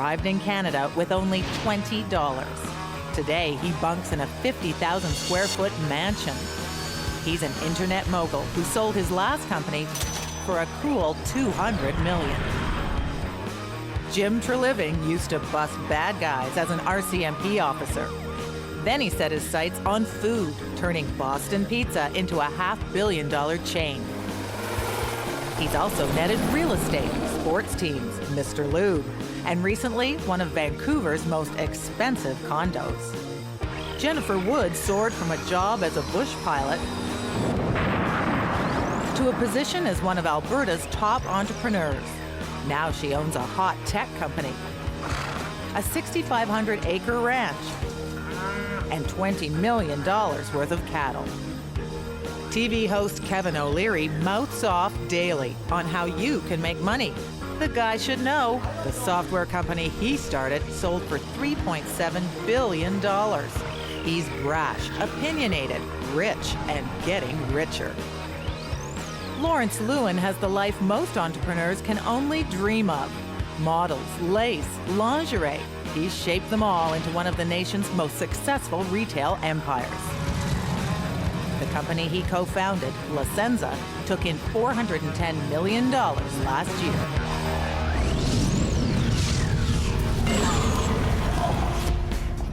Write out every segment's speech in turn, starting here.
arrived in Canada with only $20. Today, he bunks in a 50,000 square foot mansion. He's an internet mogul who sold his last company for a cool $200 million. Jim Treliving used to bust bad guys as an RCMP officer. Then he set his sights on food, turning Boston Pizza into a $500 million chain. He's also netted real estate, sports teams, Mr. Lube, and recently one of Vancouver's most expensive condos. Jennifer Wood soared from a job as a bush pilot to a position as one of Alberta's top entrepreneurs. Now she owns a hot tech company, a 6,500-acre ranch, and $20 million worth of cattle. TV host Kevin O'Leary mouths off daily on how you can make money. The guy should know the software company he started sold for $3.7 billion. He's brash, opinionated, rich, and getting richer. Lawrence Lewin has the life most entrepreneurs can only dream of. Models, lace, lingerie. He's shaped them all into one of the nation's most successful retail empires. The company he co-founded, La Senza, took in $410 million last year.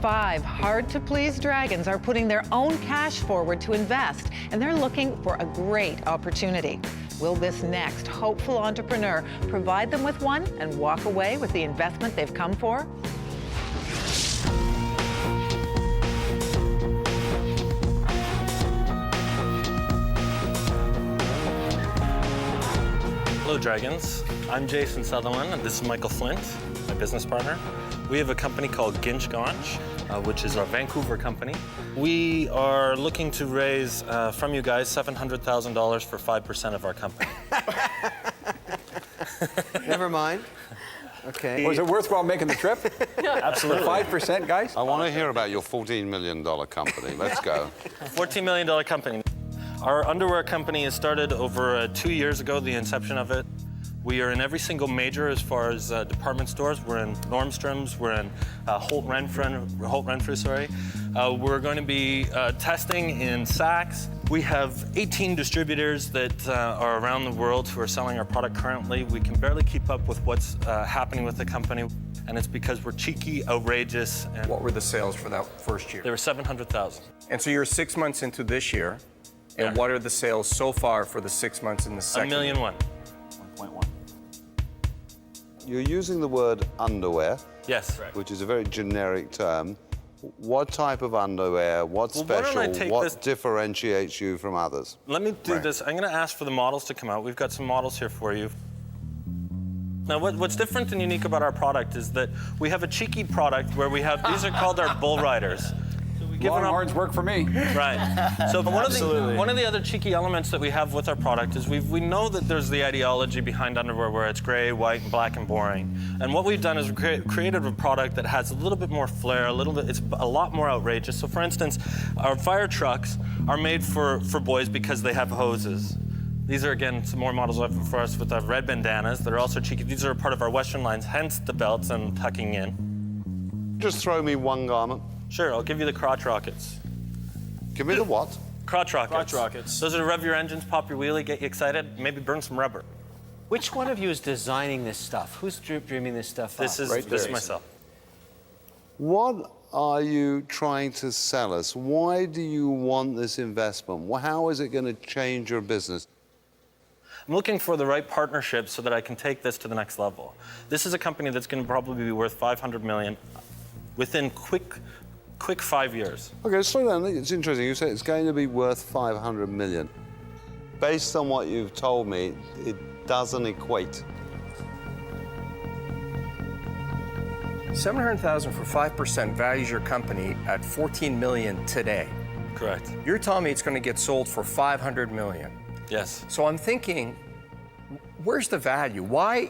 Five hard-to-please dragons are putting their own cash forward to invest, and they're looking for a great opportunity. Will this next hopeful entrepreneur provide them with one and walk away with the investment they've come for? Hello, Dragons. I'm Jason Sutherland, and this is Michael Flint, my business partner. We have a company called Ginch Gaunch, which is our Vancouver company. We are looking to raise from you guys $700,000 for 5% of our company. Never mind. Okay. Was it worthwhile making the trip? Absolutely. 5%, guys? I want to hear about your $14 million company. Let's go. $14 million company. Our underwear company has started over 2 years ago, the inception of it. We are in every single major as far as department stores. We're in Nordstrom's, we're in Holt Renfrew, sorry. We're going to be testing in Saks. We have 18 distributors that are around the world who are selling our product currently. We can barely keep up with what's happening with the company, and it's because we're cheeky, outrageous. And What were the sales for that first year? they were 700,000. And so you're 6 months into this year, and Yeah. what are the sales so far for the 6 months in the second? $1.1 million. 1.1. You're using the word underwear, Yes. which is a very generic term. What type of underwear? What's Well, why don't I special? take What this- differentiates you from others? Let me do Right. this. I'm going to ask for the models to come out. We've got some models here for you. Now, what's different and unique about our product is that we have a cheeky product where we have, these are called our bull riders. So we give them up- Longhorns work for me. Right. So one of the other cheeky elements that we have with our product is we know that there's the ideology behind underwear where it's gray, white, and black and boring. And what we've done is created a product that has a little bit more flair, it's a lot more outrageous. So for instance, our fire trucks are made for boys because they have hoses. These are, again, some more models for us with our red bandanas. They're also cheeky. These are a part of our Western lines, hence the belts and tucking in. Just throw me one garment. Sure, I'll give you the crotch rockets. Give me the what? Crotch rockets. Crotch rockets. Those are to rev your engines, pop your wheelie, get you excited, maybe burn some rubber. Which one of you is designing this stuff? Who's dreaming this stuff This up? is this is myself. What are you trying to sell us? Why do you want this investment? How is it going to change your business? I'm looking for the right partnership so that I can take this to the next level. This is a company that's going to probably be worth $500 million within quick 5 years. Okay, slow down. It's interesting. You say it's going to be worth $500 million. Based on what you've told me, it doesn't equate. $700,000 for 5% values your company at $14 million today. Correct. You're telling me it's going to get sold for $500 million. Yes. So I'm thinking, where's the value? Why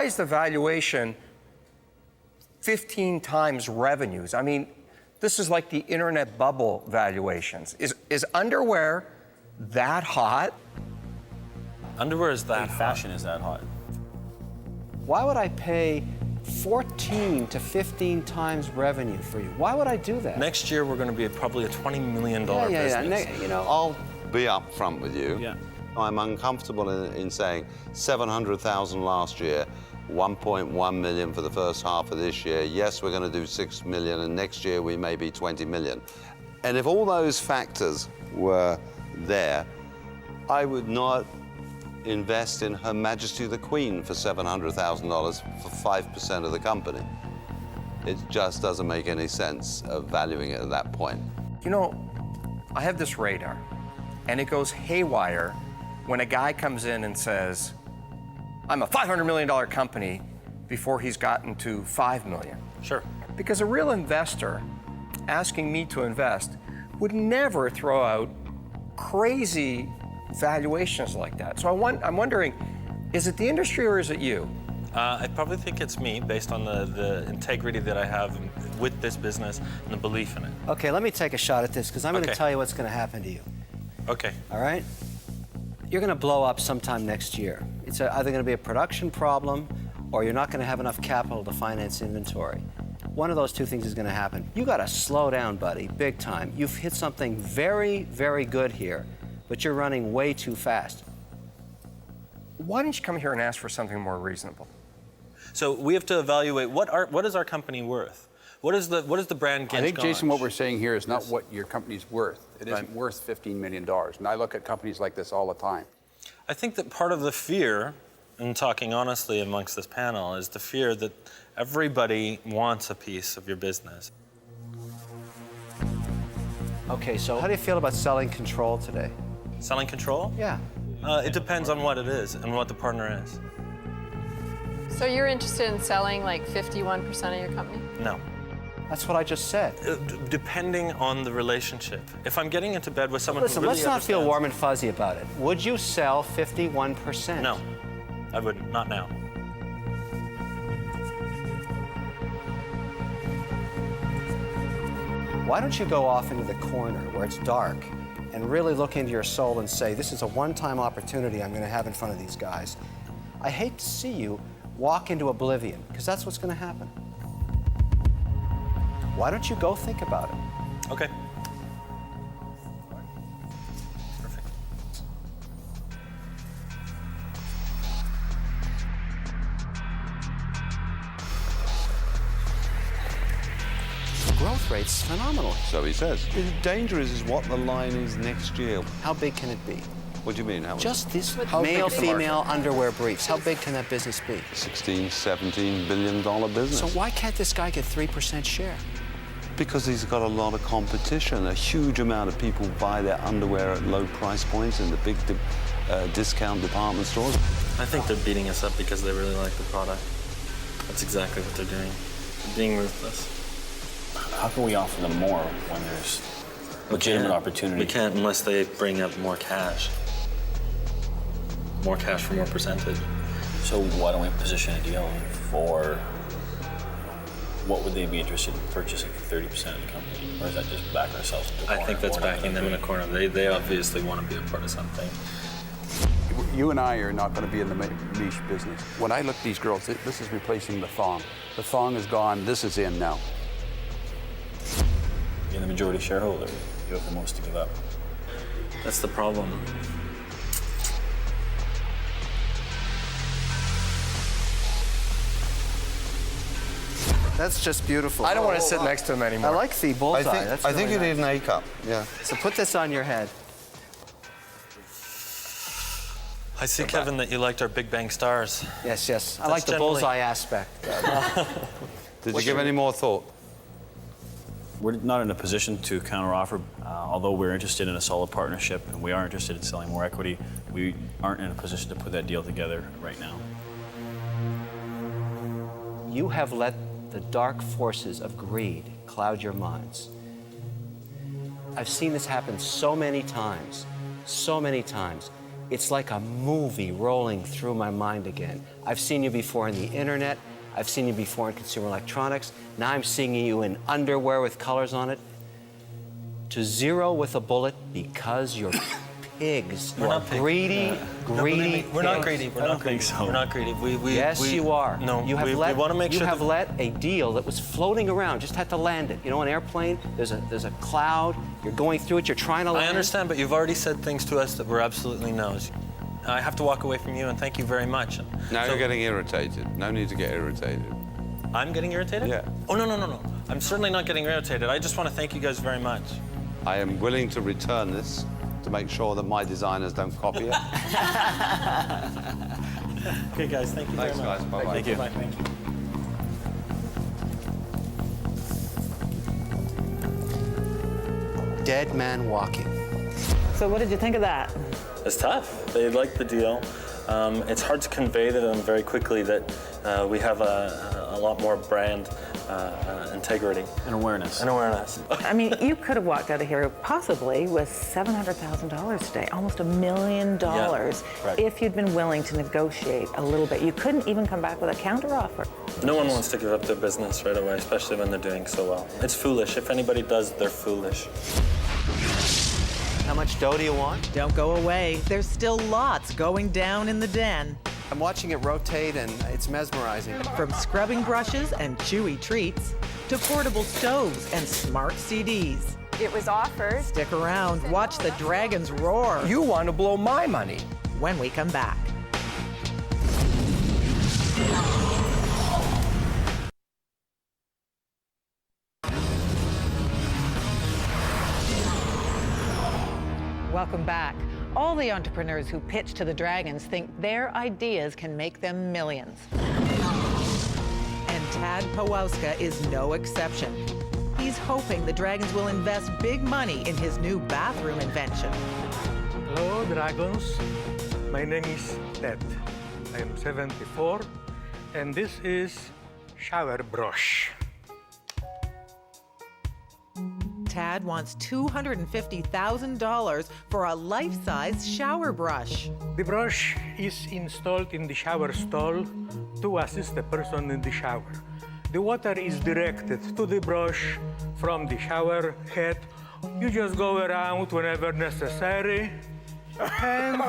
is the valuation 15 times revenues? I mean, this is like the internet bubble valuations. Is underwear that hot? Underwear is that hot. Fashion is that hot. Why would I pay 14 to 15 times revenue for you. Why would I do that? Next year, we're going to be probably a $20 million business. You know, I'll be up front with you. Yeah. I'm uncomfortable in saying 700,000 last year, 1.1 million for the first half of this year. Yes, we're going to do 6 million, and next year we may be 20 million. And if all those factors were there, I would not invest in Her Majesty the Queen for $700,000 for 5% of the company. It just doesn't make any sense of valuing it at that point. You know, I have this radar, and it goes haywire when a guy comes in and says, I'm a $500 million company before he's gotten to 5 million. Sure. Because a real investor asking me to invest would never throw out crazy valuations like that. So I'm wondering, is it the industry or is it you? I probably think it's me, based on the integrity that I have with this business and the belief in it. okay, let me take a shot at this because I'm going to Okay. tell you what's going to happen to you. Okay. All right? You're going to blow up sometime next year. It's either going to be a production problem or you're not going to have enough capital to finance inventory. One of those two things is going to happen. You got to slow down, buddy, big time. You've hit something very, very good here, but you're running way too fast. Why don't you come here and ask for something more reasonable? So we have to evaluate what is our company worth? What is the brand Gensch I think, Jason, what Ganch? we're saying here is not what your company's worth. It isn't worth $15 million. And I look at companies like this all the time. I think that part of the fear, and talking honestly amongst this panel, is the fear that everybody wants a piece of your business. Okay, so how do you feel about selling control today? Selling control? Yeah. It depends on what it is and what the partner is. So you're interested in selling like 51% of your company? No. That's what I just said. Depending on the relationship. If I'm getting into bed with someone Listen, who really let's not feel understands- warm and fuzzy about it. Would you sell 51%? No, I wouldn't. Not now. Why don't you go off into the corner where it's dark and really look into your soul and say, this is a one-time opportunity I'm going to have in front of these guys. I hate to see you walk into oblivion, because that's what's going to happen. Why don't you go think about it? Okay. Perfect. The growth rate's phenomenal. So he says. The danger is what the line is next year. How big can it be? What do you mean? How Just this How big male, is the market? female underwear briefs. How big can that business be? 16, 17 billion dollar business. So why can't this guy get 3% share? Because he's got a lot of competition. A huge amount of people buy their underwear at low price points in the big discount department stores. I think they're beating us up because they really like the product. That's exactly what they're doing. They're being ruthless. How can we offer them more when there's legitimate opportunity? We can't unless they bring up more cash. More cash for more percentage. So why don't we position a deal for what would they be interested in purchasing for 30% of the company? Or is that just back ourselves into a I corner? think that's We're not backing gonna them in do a corner. They obviously want to be a part of something. You and I are not going to be in the niche business. When I look at these girls, this is replacing the thong. The thong is gone. This is in now. You're the majority shareholder. You have the most to give up. That's the problem. That's just beautiful. I don't want to sit next to him anymore. I like the bullseye. That's really you nice. need an A cup. Yeah. So put this on your head. I see, Kevin, that you liked our Big Bang Stars. Yes, yes. I That's like the generally- bullseye aspect. Did you give any more thought? We're not in a position to counteroffer. Although we're interested in a solid partnership and we are interested in selling more equity, we aren't in a position to put that deal together right now. You have let the dark forces of greed cloud your minds. I've seen this happen so many times, so many times. It's like a movie rolling through my mind again. I've seen you before in the internet. I've seen you before in consumer electronics. Now I'm seeing you in underwear with colors on it. To zero with a bullet because you're pigs. We're You are not pigs. greedy, No, greedy. believe me, we're not pigs. greedy. We're I not don't think greedy. so. We're not greedy. Yes, you are. No, you have we let, want to make you sure have that- let a deal that was floating around. Just had to land it. You know, an airplane. There's a cloud. You're going through it. You're trying to land. I understand, but you've already said things to us that were absolutely no's. I have to walk away from you, and thank you very much. Now So- you're getting irritated. No need to get irritated. I'm getting irritated? Yeah. Oh, no. I'm certainly not getting irritated. I just want to thank you guys very much. I am willing to return this to make sure that my designers don't copy it. Okay, guys, thank you Thanks, very much. guys. Bye-bye. Thank you. Bye. Thank you. Dead man walking. So, what did you think of that? It's tough. They like the deal. It's hard to convey to them very quickly that we have a lot more brand integrity And awareness. and awareness. I mean, you could have walked out of here possibly with $700,000 today, almost $1 million, right. if you'd been willing to negotiate a little bit. You couldn't even come back with a counteroffer. No one wants to give up their business right away, especially when they're doing so well. It's foolish. If anybody does, they're foolish. How much dough do you want? Don't go away. There's still lots going down in the den. I'm watching it rotate, and it's mesmerizing. From scrubbing brushes and chewy treats to portable stoves and smart CDs. It was offered. Stick around, watch the dragons roar You want to blow my money. when we come back. Welcome back. All the entrepreneurs who pitch to the Dragons think their ideas can make them millions. And Tad Pawowska is no exception. He's hoping the Dragons will invest big money in his new bathroom invention. Hello, Dragons. My name is Ted. I am 74, and this is shower brush. Tad wants $250,000 for a life-size shower brush. The brush is installed in the shower stall to assist the person in the shower. The water is directed to the brush from the shower head. You just go around whenever necessary and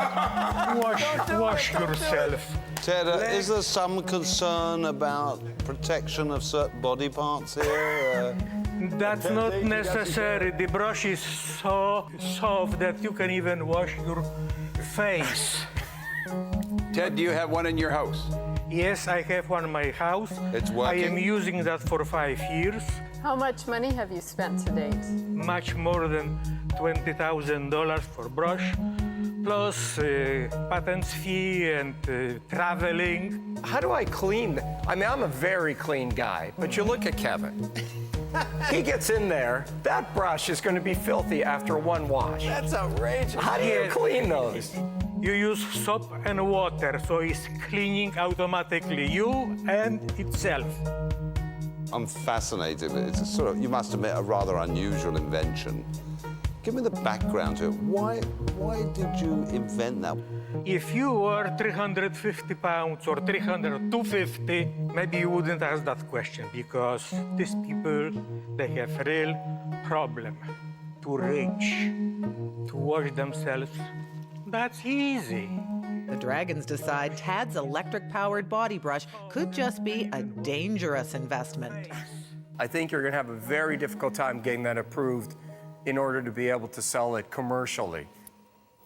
wash yourself. Ted, is there some concern about protection of certain body parts here? That's not necessary. The brush is so soft that you can even wash your face. Ted, do you have one in your house? Yes, I have one in my house. It's I working? am using that for 5 years. How much money have you spent to date? Much more than $20,000 for brush, plus patents fee and traveling. How do I clean? I mean, I'm a very clean guy, but you look at Kevin. He gets in there, that brush is going to be filthy after one wash. That's outrageous. How do you Yes. clean those? You use soap and water, so it's cleaning automatically you and itself. I'm fascinated. It's a sort of, you must admit, a rather unusual invention. Give me the background to it. Why did you invent that? If you were 350 pounds or 250, maybe you wouldn't ask that question, because these people, they have real problem to reach, to wash themselves. That's easy. The Dragons decide Tad's electric-powered body brush could just be a dangerous investment. I think you're going to have a very difficult time getting that approved in order to be able to sell it commercially.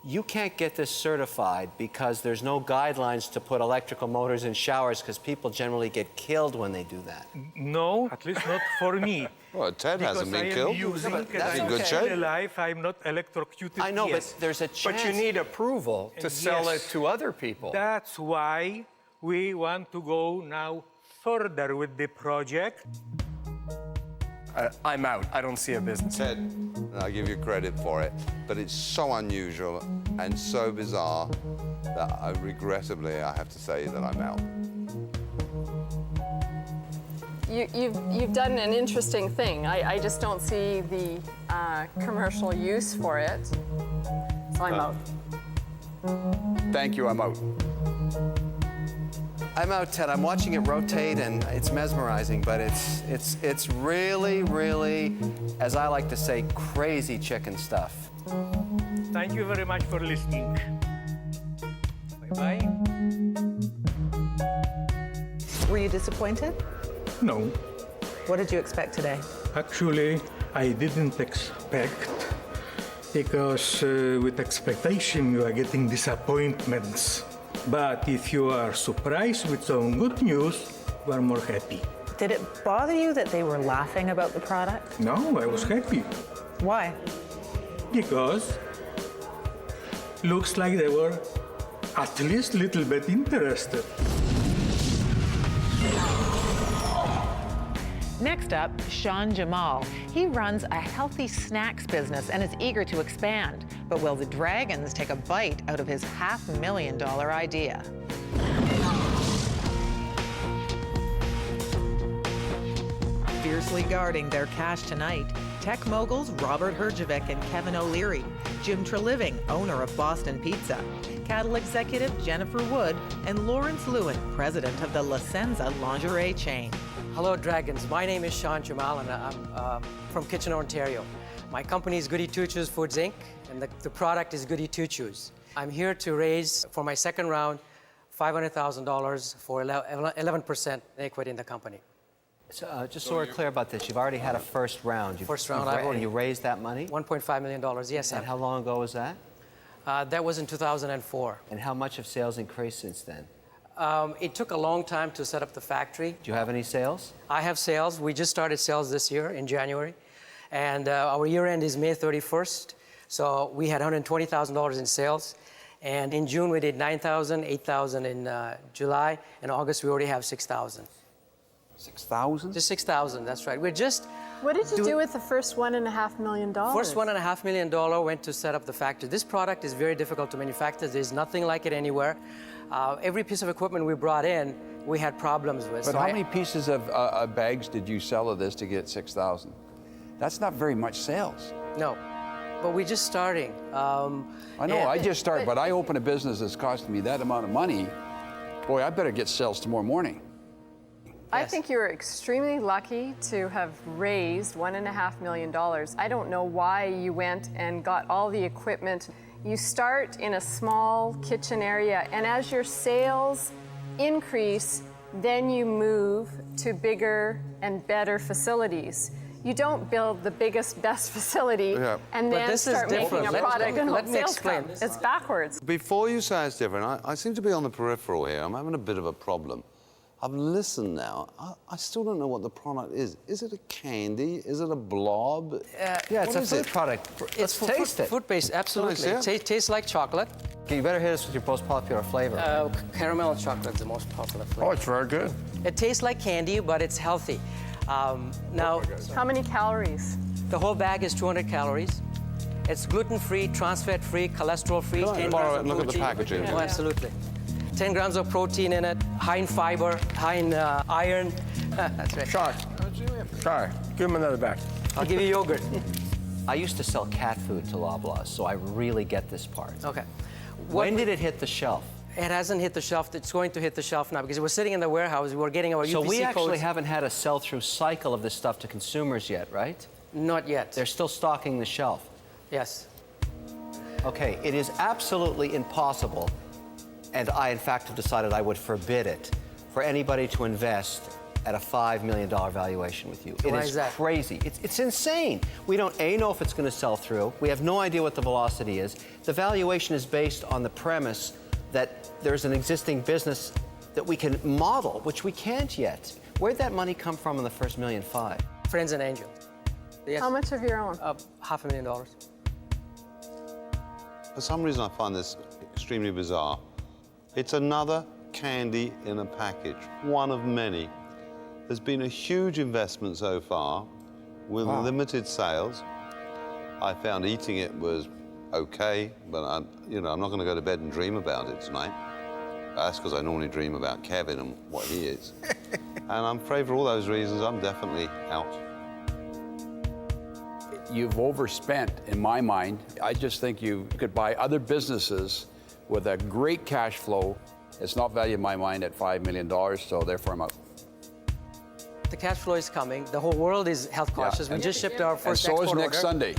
You can't get this certified because there's no guidelines to put electrical motors in showers, because people generally get killed when they do that. No, at least not for me. Well, Ted hasn't been killed. that's I'm in good shape. still alive. I'm not electrocuted I know, yet. but there's a chance. But you need approval to sell it Yes. to other people. That's why we want to go now further with the project. I'm out. I don't see a business. Ted, I give you credit for it, but it's so unusual and so bizarre that I have to say that I'm out. You've done an interesting thing. I just don't see the commercial use for it. So I'm out. Thank you, I'm out. I'm out, Ted. I'm watching it rotate, and it's mesmerizing, but it's really, really, as I like to say, crazy chicken stuff. Thank you very much for listening. Bye-bye. Were you disappointed? No, What did you expect today? actually, I didn't expect, because with expectation you are getting disappointments. But if you are surprised with some good news, you are more happy. Did it bother you that they were laughing about the product? No, I was happy Why? because looks like they were at least a little bit interested. Next up, Sean Jamal. He runs a healthy snacks business and is eager to expand. But will the Dragons take a bite out of his $500,000 idea? Fiercely guarding their cash tonight, tech moguls Robert Herjavec and Kevin O'Leary, Jim Treliving, owner of Boston Pizza, Cattle executive Jennifer Wood, and Lawrence Lewin, president of the La Senza lingerie chain. Hello, Dragons. My name is Sean Jamal, and I'm from Kitchener, Ontario. My company is Goody Two Shoes Foods, Inc., and the product is Goody Two Shoes. I'm here to raise, for my second round, $500,000 for 11% equity in the company. So, just so we're clear about this, you've already had a first round. First round, I've already- You raised that money? $1.5 million, yes. And how long ago was that? That was in 2004. And how much have sales increased since then? It took a long time to set up the factory. Do you have any sales? I have sales. We just started sales this year in January. And our year end is May 31st. So we had $120,000 in sales. And in June, we did 9,000, 8,000 in July. In August, we already have 6,000. 6,000? Just 6,000, that's right. We're just... What did you do with the first $1.5 million? First $1.5 million went to set up the factory. This product is very difficult to manufacture. There's nothing like it anywhere. Every piece of equipment we brought in, we had problems with. But So how I- many pieces of bags did you sell of this to get 6,000? That's not very much sales. No, but we're just starting. I know, I just started, but I open a business that's costing me that amount of money. Boy, I better get sales tomorrow morning. I Yes. think you were extremely lucky to have raised $1.5 million. I don't know why you went and got all the equipment. You start in a small kitchen area, and as your sales increase, then you move to bigger and better facilities. You don't build the biggest, best facility and But then this is start making different. a Let- product and let hope me sales explain. come. It's backwards. Before you say it's different, I seem to be on the peripheral here. I'm having a bit of a problem. I've listened now. I still don't know what the product is. Is it a candy? Is it a blob? Yeah, it's What a is food it? product. Let's taste it. Food-based, absolutely. see it? Tastes like chocolate. Okay, you better hit us with your most popular flavor. Caramel chocolate is the most popular flavor. Oh, it's very good. It tastes like candy, but it's healthy. Now, How many calories? the whole bag is 200 calories. It's gluten-free, trans-fat-free, cholesterol-free. Can I 10 borrow grams it and of look at the protein. packaging? Oh, absolutely. 10 grams of protein in it, high in fiber, high in iron. That's right. Sorry, give him another bag. I'll give you yogurt. I used to sell cat food to Loblaws, so I really get this part. Okay. When did it hit the shelf? It hasn't hit the shelf. It's going to hit the shelf now because it was sitting in the warehouse. We were getting our So UPC we actually codes. haven't had a sell-through cycle of this stuff to consumers yet, right? Not yet. They're still stocking the shelf. Yes. Okay, it is absolutely impossible, and I, in fact, have decided I would forbid it, for anybody to invest at a $5 million valuation with you. It Why is is that? crazy. It's insane. We don't, A, know if it's going to sell through. We have no idea what the velocity is. The valuation is based on the premise that there's an existing business that we can model, which we can't yet. Where'd that money come from in the first $1.5 million? Friends and angels. Yes. How much of your own? $500,000. For some reason, I find this extremely bizarre. It's another candy in a package, one of many. There's been a huge investment so far with limited sales. I found eating it was okay, but I'm not going to go to bed and dream about it tonight. That's because I normally dream about Kevin and what he is. And I'm afraid for all those reasons, I'm definitely out. You've overspent, in my mind. I just think you could buy other businesses with a great cash flow It's not valued in my mind at $5 million, so therefore I'm out. The cash flow is coming. The whole world is health conscious. We just shipped our And first so export is order. next Sunday.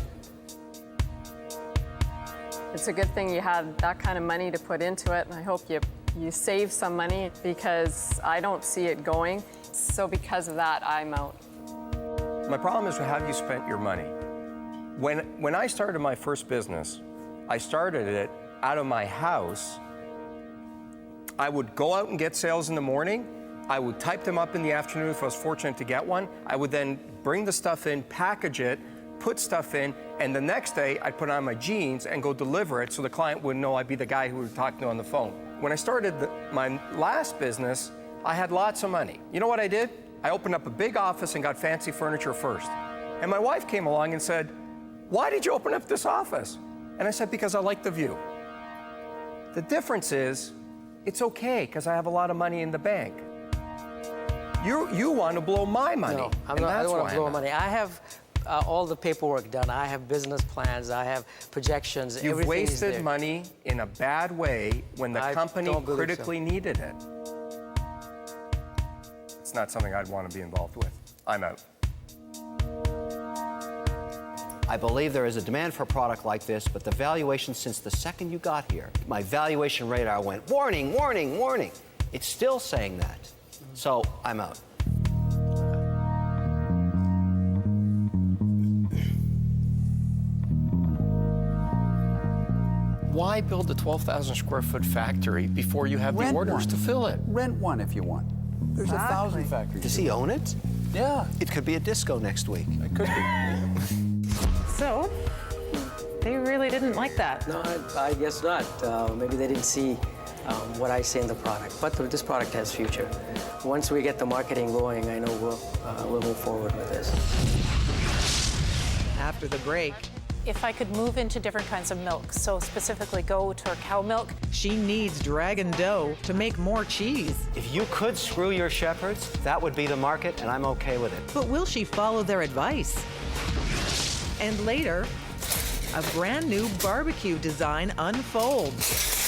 It's a good thing you had that kind of money to put into it, and I hope you save some money because I don't see it going. So because of that, I'm out. My problem is, have you spent your money? When I started my first business, I started it out of my house. I would go out and get sales in the morning. I would type them up in the afternoon if I was fortunate to get one. I would then bring the stuff in, package it, put stuff in, and the next day I'd put on my jeans and go deliver it so the client wouldn't know I'd be the guy who would talk to on the phone. When I started my last business, I had lots of money. You know what I did? I opened up a big office and got fancy furniture first. And my wife came along and said, "Why did you open up this office?" And I said, "Because I like the view." The difference is, it's okay because I have a lot of money in the bank. You want to blow my money. No, I and don't that's want why to blow I'm out. money. I have all the paperwork done. I have business plans. I have projections. You've Everything is wasted there. money in a bad way when the I company don't believe so. critically needed it. It's not something I'd want to be involved with. I'm out. I believe there is a demand for a product like this, but the valuation since the second you got here, my valuation radar went, warning, warning, warning. It's still saying that. So I'm out. Why build a 12,000 square foot factory before you have the Rent orders one. to fill it? Rent one if you want. There's 1,000 factories. Does he own it? Yeah, It could be a disco next week. it could be. So, they really didn't like that. No, I guess not. Maybe they didn't see what I see in the product. But this product has future. Once we get the marketing going, I know we'll move forward with this. After the break, If I could move into different kinds of milk, so specifically goat or cow milk, she needs Dragon dough to make more cheese. If you could screw your shepherds, that would be the market, and I'm okay with it. But will she follow their advice? And later, a brand new barbecue design unfolds.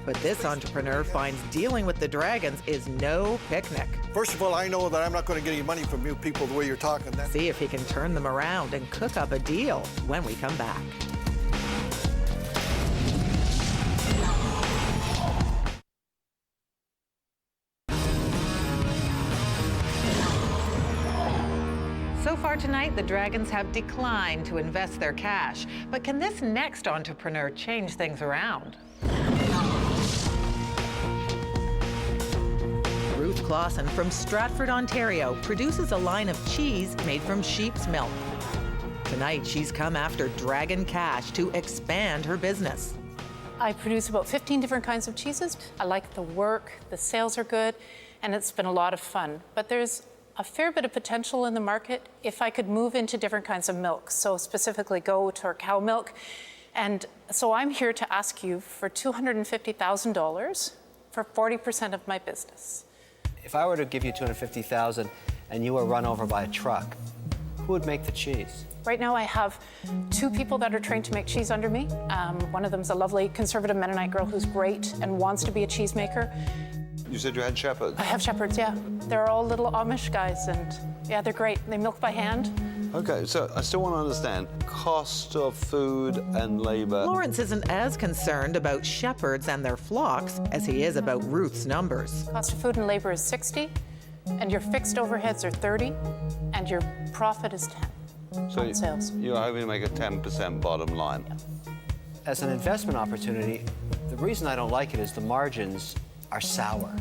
But this entrepreneur finds dealing with the dragons is no picnic. First of all, I know that I'm not going to get any money from you people the way you're talking. See if he can turn them around and cook up a deal when we come back. So far tonight, the Dragons have declined to invest their cash. But can this next entrepreneur change things around? Ruth Clausen from Stratford, Ontario, produces a line of cheese made from sheep's milk. Tonight, she's come after Dragon Cash to expand her business. I produce about 15 different kinds of cheeses. I like the work, the sales are good, and it's been a lot of fun. But there's a fair bit of potential in the market if I could move into different kinds of milk, so specifically goat or cow milk. And so I'm here to ask you for $250,000 for 40% of my business. If I were to give you $250,000 and you were run over by a truck, who would make the cheese? Right now I have 2 people that are trained to make cheese under me. One of them's a lovely conservative Mennonite girl who's great and wants to be a cheesemaker. You said you had shepherds. I have shepherds, yeah. They're all little Amish guys, and yeah, they're great. They milk by hand. Okay, so I still want to understand cost of food and labor. Lawrence isn't as concerned about shepherds and their flocks as he is about Ruth's numbers. Cost of food and labor is 60, and your fixed overheads are 30, and your profit is 10 So on sales. you're hoping to make a 10% bottom line. As an investment opportunity, the reason I don't like it is the margins are sour.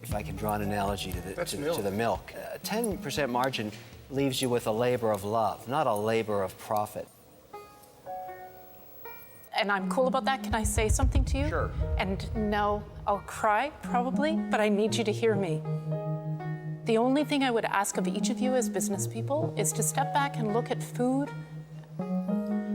If I can draw an analogy to the milk. A 10% margin leaves you with a labor of love, not a labor of profit. And I'm cool about that. Can I say something to you? Sure. And no, I'll cry probably, but I need you to hear me. The only thing I would ask of each of you as business people is to step back and look at food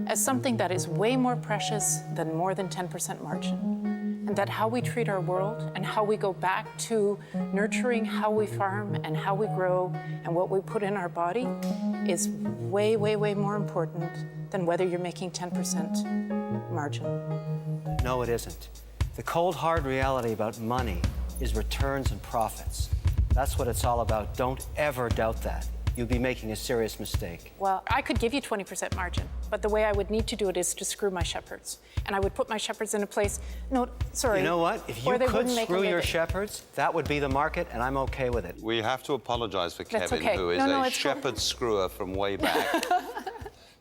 as something that is way more precious than more than 10% margin. And that how we treat our world and how we go back to nurturing how we farm and how we grow and what we put in our body is way, way, way more important than whether you're making 10% margin. No, it isn't. The cold, hard reality about money is returns and profits. That's what it's all about. Don't ever doubt that. You'll be making a serious mistake. Well, I could give you 20% margin, but the way I would need to do it is to screw my shepherds. And I would put my shepherds in a place, no, sorry. You know what? If you could screw your shepherds, that would be the market, and I'm okay with it. We have to apologize for That's Kevin, okay. who is No, a it's shepherd screwer from way back.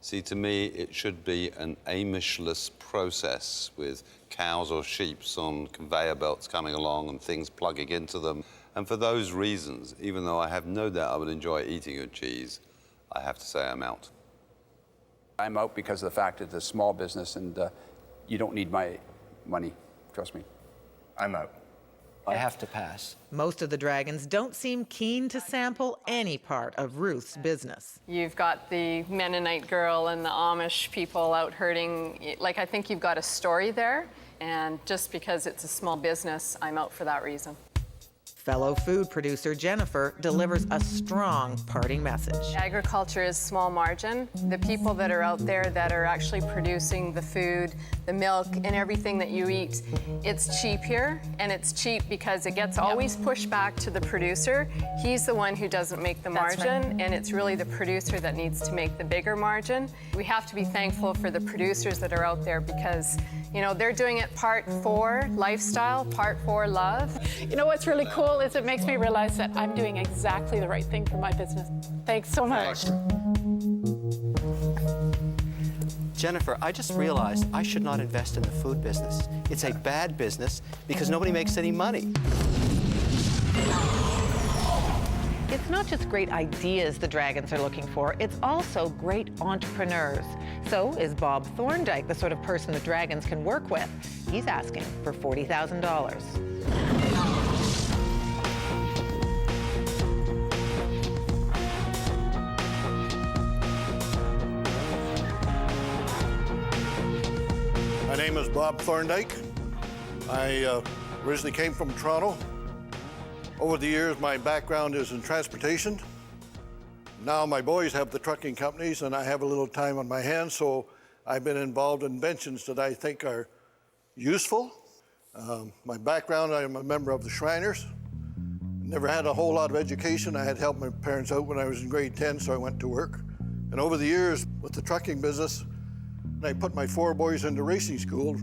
See, to me, it should be an Amishless process with cows or sheep on conveyor belts coming along and things plugging into them. And for those reasons, even though I have no doubt I would enjoy eating your cheese, I have to say I'm out. I'm out because of the fact that it's a small business and you don't need my money. Trust me. I'm out. I have to pass. Most of the dragons don't seem keen to sample any part of Ruth's business. You've got the Mennonite girl and the Amish people out herding. Like, I think you've got a story there. And just because it's a small business, I'm out for that reason. Fellow food producer Jennifer delivers a strong parting message. Agriculture is small margin. The people that are out there that are actually producing the food, the milk, and everything that you eat, it's cheap here, and it's cheap because it gets always pushed back to the producer. He's the one who doesn't make the margin, and it's really the producer that needs to make the bigger margin. We have to be thankful for the producers that are out there because, you know, they're doing it part for lifestyle, part for love. You know what's really cool is it makes me realize that I'm doing exactly the right thing for my business. Thanks so much. Jennifer, I just realized I should not invest in the food business. It's a bad business because nobody makes any money. It's not just great ideas the dragons are looking for, it's also great entrepreneurs. So is Bob Thorndike the sort of person the dragons can work with? He's asking for $40,000. My name is Bob Thorndike. I originally came from Toronto. Over the years, my background is in transportation. Now my boys have the trucking companies and I have a little time on my hands, so I've been involved in inventions that I think are useful. My background, I am a member of the Shriners. Never had a whole lot of education. I had helped my parents out when I was in grade 10, so I went to work. And over the years with the trucking business, I put my 4 boys into racing school.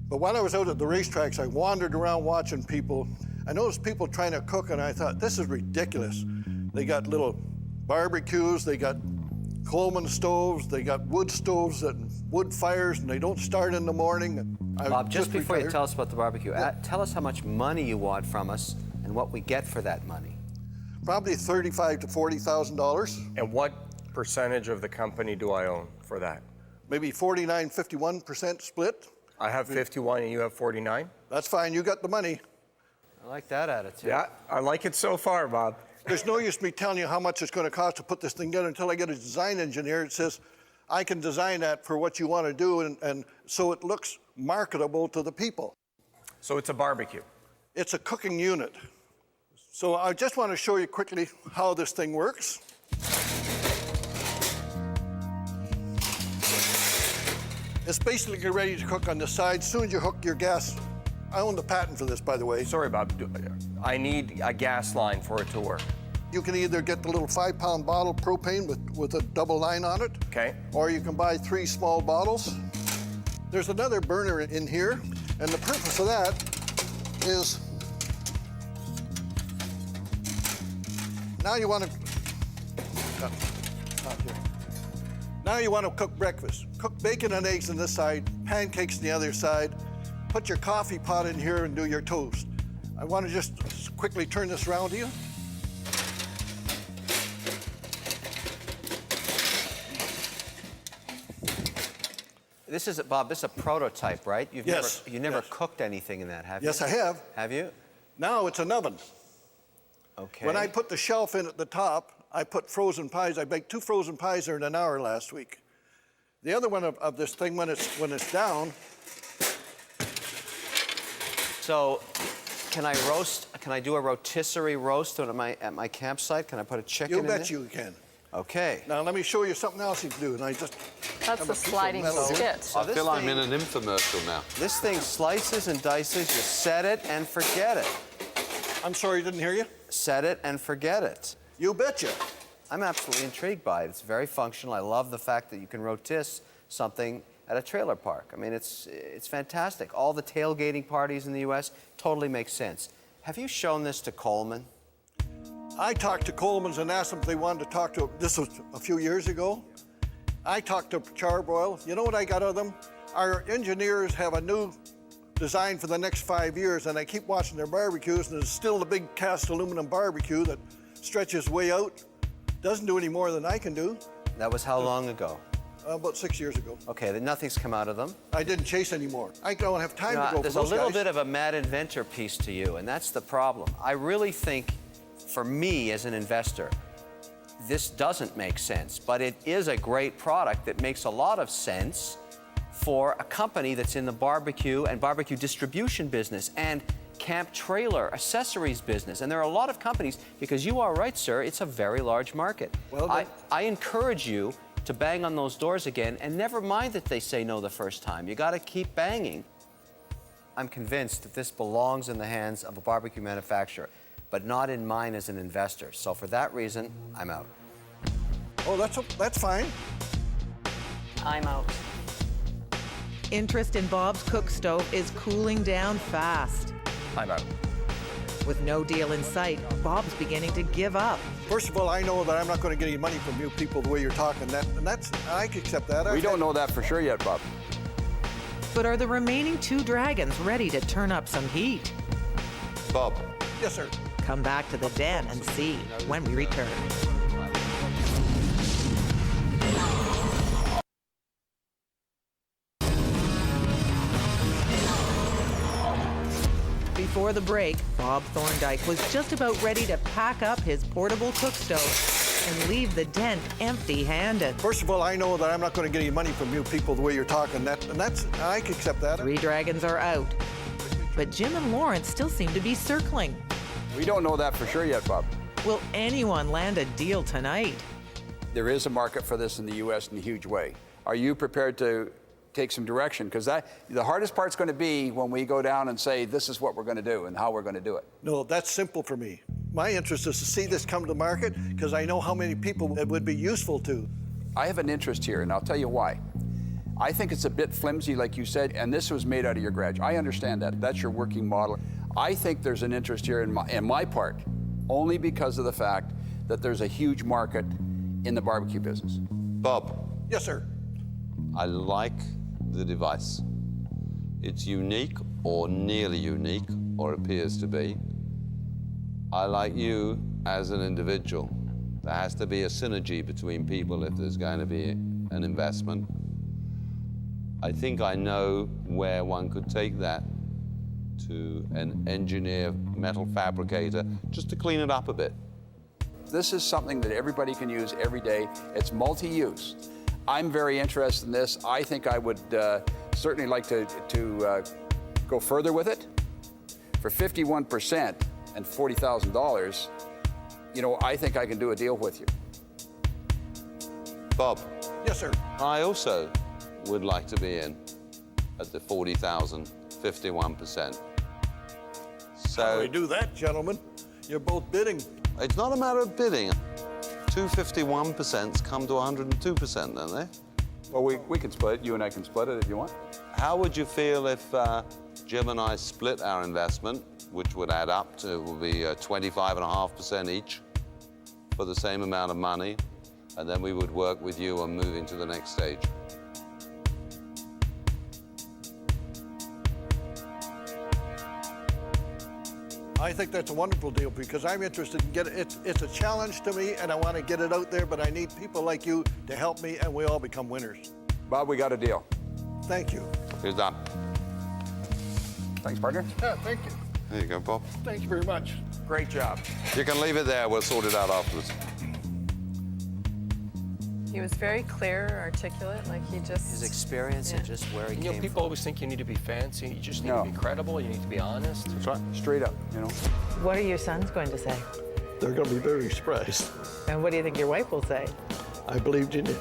But while I was out at the racetracks, I wandered around watching people. I noticed people trying to cook, and I thought, this is ridiculous. They got little barbecues, they got Coleman stoves, they got wood stoves and wood fires, and they don't start in the morning. Bob, just before you tell us about the barbecue, tell us how much money you want from us and what we get for that money. Probably $35,000 to $40,000. And what percentage of the company do I own for that? Maybe 49, 51% split. I have 51 and you have 49? That's fine, you got the money. I like that attitude. Yeah, I like it so far, Bob. There's no use me telling you how much it's going to cost to put this thing together until I get a design engineer that says, I can design that for what you want to do, and so it looks marketable to the people. So it's a barbecue? It's a cooking unit. So I just want to show you quickly how this thing works. It's basically ready to cook on the side. As soon as you hook your gas, I own the patent for this, by the way. Sorry, Bob. I need a gas line for it to work. You can either get the little 5-pound bottle propane with a double line on it. Okay. Or you can buy 3 small bottles. There's another burner in here, and the purpose of that is now you want to Now you want to cook breakfast. Cook bacon and eggs on this side, pancakes on the other side. Put your coffee pot in here and do your toast. I want to just quickly turn this around to you. This is, Bob, this is a prototype, right? Yes. You never cooked anything in that, have you? Yes, I have. Have you? Now it's an oven. Okay. When I put the shelf in at the top, I put frozen pies. I baked 2 frozen pies there in an hour last week. The other one of this thing, when it's down. So, can I do a rotisserie roast at my campsite? Can I put a chicken in You bet it? you can. Okay. Now let me show you something else you can do. And I just That's the sliding skit. I this feel I'm thing- in an infomercial now. This thing slices and dices. You set it and forget it. I'm sorry, didn't hear you. Set it and forget it. You betcha. I'm absolutely intrigued by it. It's very functional. I love the fact that you can rotisserie something at a trailer park. I mean, it's fantastic. All the tailgating parties in the U.S. totally make sense. Have you shown this to Coleman? I talked to Coleman's and asked them if they wanted to talk to. This was a few years ago. I talked to Charbroil. You know what I got out of them? Our engineers have a new design for the next 5 years, and I keep watching their barbecues, and it's still the big cast aluminum barbecue that stretches way out. Doesn't do any more than I can do. That was how long ago? About 6 years ago. Okay, then nothing's come out of them. I didn't chase anymore. I don't have time to go for There's those a little guys. bit of a mad inventor piece to you, and that's the problem. I really think, for me as an investor, this doesn't make sense, but it is a great product that makes a lot of sense for a company that's in the barbecue and barbecue distribution business and camp trailer accessories business. And there are a lot of companies, because you are right, sir, it's a very large market. Well, I encourage you to bang on those doors again, and never mind that they say no the first time. You got to keep banging. I'm convinced that this belongs in the hands of a barbecue manufacturer, but not in mine as an investor. So for that reason, I'm out. Oh, that's fine. I'm out. Interest in Bob's Cook Stove is cooling down fast. I'm out. With no deal in sight, Bob's beginning to give up. First of all, I know that I'm not going to get any money from you people the way you're talking. I can accept that. We don't know that for sure yet, Bob. But are the remaining two dragons ready to turn up some heat? Bob. Yes, sir. Come back to the den and see when we return. Before the break, Bob Thorndike was just about ready to pack up his portable cook stove and leave the den empty-handed. First of all, I know that I'm not going to get any money from you people the way you're talking. I can accept that. Three dragons are out, but Jim and Lawrence still seem to be circling. We don't know that for sure yet, Bob. Will anyone land a deal tonight? There is a market for this in the U.S. in a huge way. Are you prepared to take some direction? Because the hardest part's going to be when we go down and say, this is what we're going to do and how we're going to do it. No, that's simple for me. My interest is to see this come to market because I know how many people it would be useful to. I have an interest here, and I'll tell you why. I think it's a bit flimsy, like you said, and this was made out of your garage. I understand that. That's your working model. I think there's an interest here in my part, only because of the fact that there's a huge market in the barbecue business. Bob. Yes, sir. I like the device. It's unique or nearly unique, or appears to be. I like you as an individual. There has to be a synergy between people if there's going to be an investment. I think I know where one could take that to an engineer, metal fabricator, just to clean it up a bit. This is something that everybody can use every day. It's multi-use. I'm very interested in this. I think I would certainly like to go further with it. For 51% and $40,000, you know, I think I can do a deal with you. Bob. Yes, sir. I also would like to be in at the 40,000, 51%. So How do we do that, gentlemen? You're both bidding. It's not a matter of bidding. 251% come to 102%, don't they? Well, we can split it. You and I can split it if you want. How would you feel if Jim and I split our investment, which would add up to will be 25.5% each for the same amount of money, and then we would work with you on moving to the next stage? I think that's a wonderful deal because I'm interested in getting it. It's a challenge to me, and I want to get it out there, but I need people like you to help me, and we all become winners. Bob, we got a deal. Thank you. Here's done. Thanks, partner. Yeah, thank you. There you go, Bob. Thank you very much. Great job. You can leave it there. We'll sort it out afterwards. He was very clear, articulate, like he just... His experience and just where he You know, came people from. always think you need to be fancy. You just need No. to be credible. You need to be honest. That's right. Straight up, you know. What are your sons going to say? they're going to be very surprised. And what do you think your wife will say? I believed in you.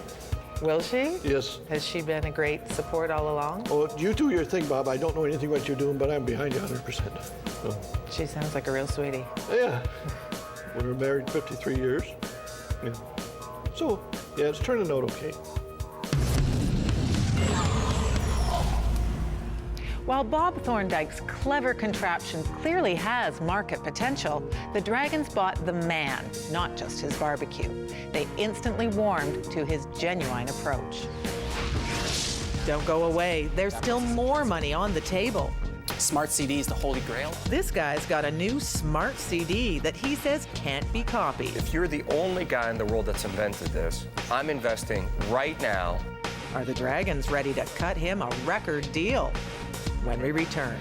Will she? Yes. Has she been a great support all along? Oh, you do your thing, Bob. I don't know anything what you're doing, but I'm behind you 100%. So, She sounds like a real sweetie. yeah. We were married 53 years. Yeah. So, yeah, it's turning out okay. While Bob Thorndyke's clever contraption clearly has market potential, the Dragons bought the man, not just his barbecue. They instantly warmed to his genuine approach. Don't go away. There's still more money on the table. Smart CD is the holy grail. This guy's got a new smart CD that he says can't be copied. If you're the only guy in the world that's invented this, I'm investing right now. Are the Dragons ready to cut him a record deal? When we return.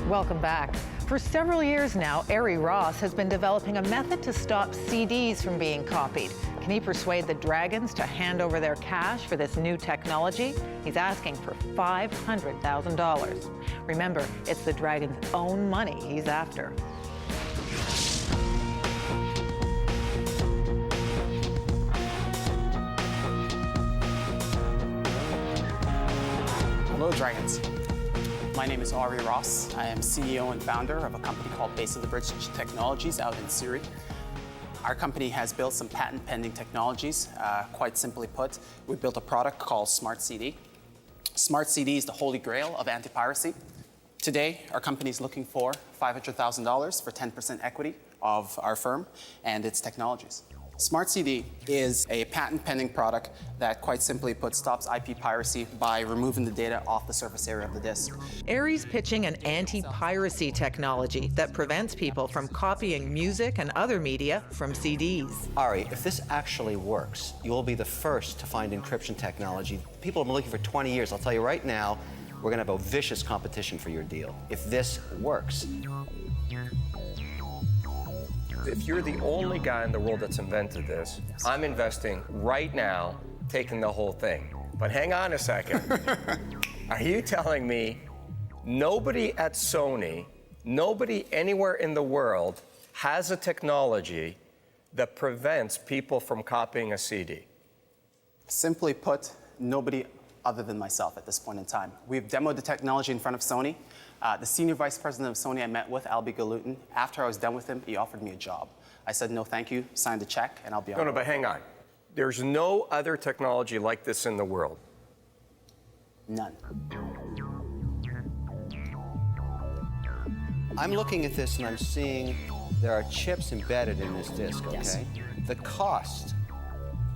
Welcome back. For several years now, Ari Ross has been developing a method to stop CDs from being copied. Can he persuade the Dragons to hand over their cash for this new technology? He's asking for $500,000. Remember, it's the Dragons' own money he's after. Hello, Dragons. My name is Ari Ross. I am CEO and founder of a company called Base of the Bridge Technologies out in Surrey. Our company has built some patent-pending technologies. Quite simply put, we built a product called Smart CD. Smart CD is the holy grail of anti-piracy. Today, our company is looking for $500,000 for 10% equity of our firm and its technologies. Smart CD is a patent-pending product that, quite simply put, stops IP piracy by removing the data off the surface area of the disk. Ari's pitching an anti-piracy technology that prevents people from copying music and other media from CDs. Ari, if this actually works, you'll be the first to find encryption technology. People have been looking for 20 years. I'll tell you right now, we're going to have a vicious competition for your deal. If this works. If you're the only guy in the world that's invented this, I'm investing right now, taking the whole thing. But hang on a second. Are you telling me nobody at Sony, nobody anywhere in the world has a technology that prevents people from copying a CD? Simply put, nobody other than myself at this point in time. We've demoed the technology in front of Sony. The senior vice president of Sony I met with, Albie Galutin, after I was done with him, he offered me a job. I said, no, thank you, signed a check, and I'll be on. No, but hang on. There's no other technology like this in the world. None. I'm looking at this and I'm seeing there are chips embedded in this disc, okay? Yes. The cost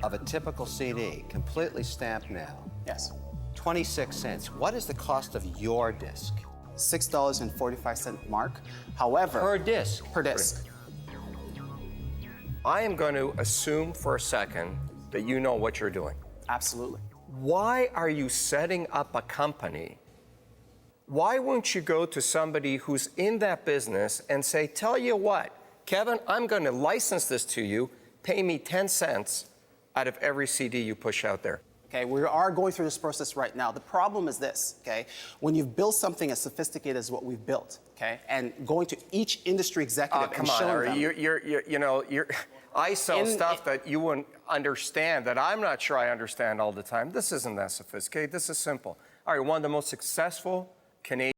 of a typical CD, completely stamped now. Yes. 26 cents. What is the cost of your disc? $6.45 mark. However, Per disc? Per disc. I am going to assume for a second that you know what you're doing. Absolutely. Why are you setting up a company? Why won't you go to somebody who's in that business and say, tell you what, Kevin, I'm going to license this to you, pay me 10 cents out of every CD you push out there. Okay, we are going through this process right now. The problem is this, okay? When you've built something as sophisticated as what we've built, okay, and going to each industry executive and showing them. I sell stuff that you wouldn't understand, that I'm not sure I understand all the time. This isn't that sophisticated. This is simple. All right, one of the most successful Canadian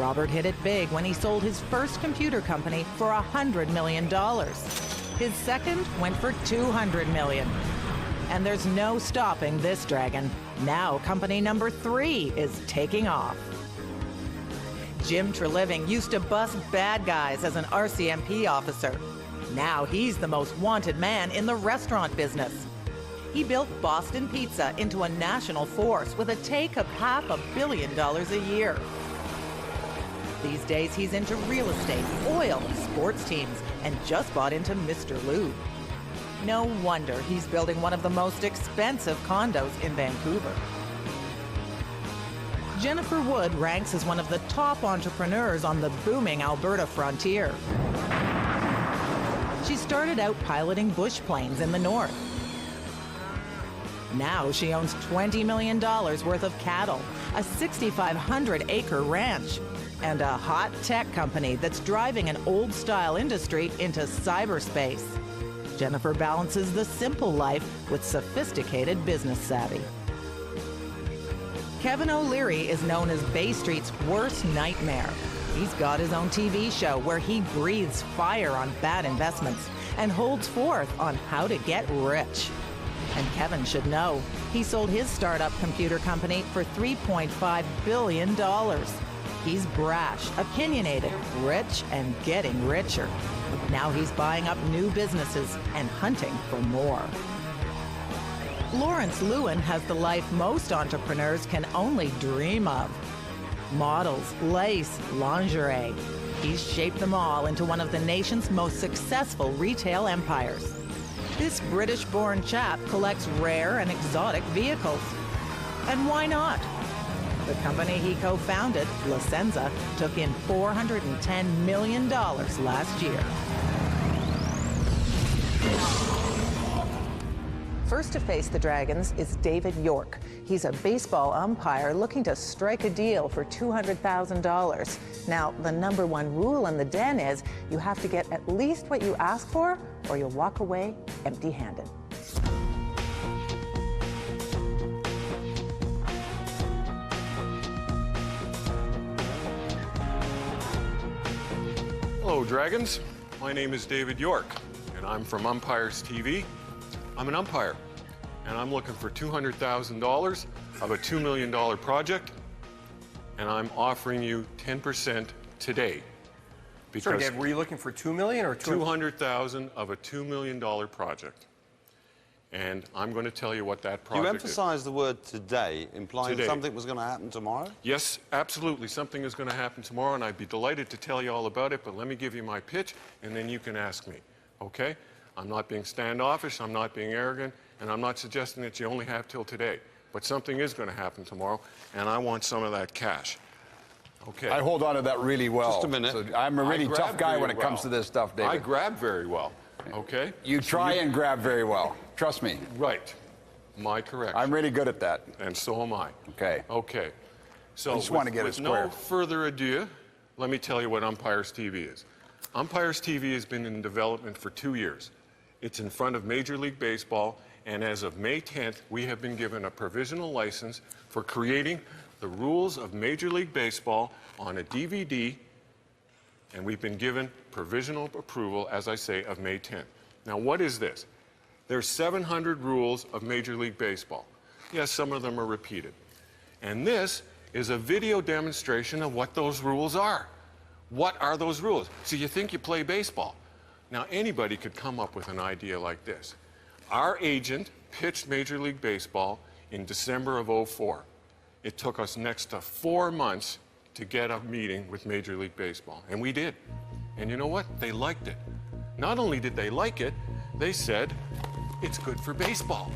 Robert hit it big when he sold his first computer company for $100 million. His second went for $200 million. And there's no stopping this dragon. Now company number 3 is taking off. Jim Treliving used to bust bad guys as an RCMP officer. Now he's the most wanted man in the restaurant business. He built Boston Pizza into a national force with a take of $500 million a year. These days he's into real estate, oil, sports teams, and just bought into Mr. Lube. No wonder he's building one of the most expensive condos in Vancouver. Jennifer Wood ranks as one of the top entrepreneurs on the booming Alberta frontier. She started out piloting bush planes in the north. Now she owns $20 million worth of cattle, a 6,500-acre ranch, and a hot tech company that's driving an old-style industry into cyberspace. Jennifer balances the simple life with sophisticated business savvy. Kevin O'Leary is known as Bay Street's worst nightmare. He's got his own TV show where he breathes fire on bad investments and holds forth on how to get rich. And Kevin should know, he sold his startup computer company for $3.5 billion. He's brash, opinionated, rich, and getting richer. Now he's buying up new businesses and hunting for more. Lawrence Lewin has the life most entrepreneurs can only dream of. Models, lace, lingerie. He's shaped them all into one of the nation's most successful retail empires. This British-born chap collects rare and exotic vehicles. And why not? The company he co-founded, Licenza, took in $410 million last year. First to face the Dragons is David York. He's a baseball umpire looking to strike a deal for $200,000. Now, the #1 rule in the den is you have to get at least what you ask for, or you'll walk away empty-handed. Hello, Dragons. My name is David York, and I'm from Umpires TV. I'm an umpire, and I'm looking for $200,000 of a $2 million project, and I'm offering you 10% today. Sorry, Dave, were you looking for $2 million or $200,000 of a $2 million project? And I'm going to tell you what that project is. You emphasize the word today, implying Today. something was going to happen tomorrow? Yes, absolutely. Something is going to happen tomorrow, and I'd be delighted to tell you all about it, but let me give you my pitch, and then you can ask me, okay? I'm not being standoffish, I'm not being arrogant, and I'm not suggesting that you only have till today. But something is going to happen tomorrow, and I want some of that cash. Okay. I hold on to that really well. Just a minute. So I'm a really tough guy when it comes to this stuff, David. I grab very well, okay? You try and grab very well. Trust me. Right. My correction. I'm really good at that. And so am I. Okay. Okay. So I just want to get it with square. no further ado, let me tell you what Umpires TV is. Umpires TV has been in development for 2 years. It's in front of Major League Baseball, and as of May 10th, we have been given a provisional license for creating the rules of Major League Baseball on a DVD, and we've been given provisional approval, as I say, of May 10th. Now, what is this? There's 700 rules of Major League Baseball. Yes, some of them are repeated. And this is a video demonstration of what those rules are. What are those rules? So you think you play baseball. Now, anybody could come up with an idea like this. Our agent pitched Major League Baseball in December of '04. It took us next to 4 months to get a meeting with Major League Baseball, and we did. And you know what? They liked it. Not only did they like it, they said, it's good for baseball.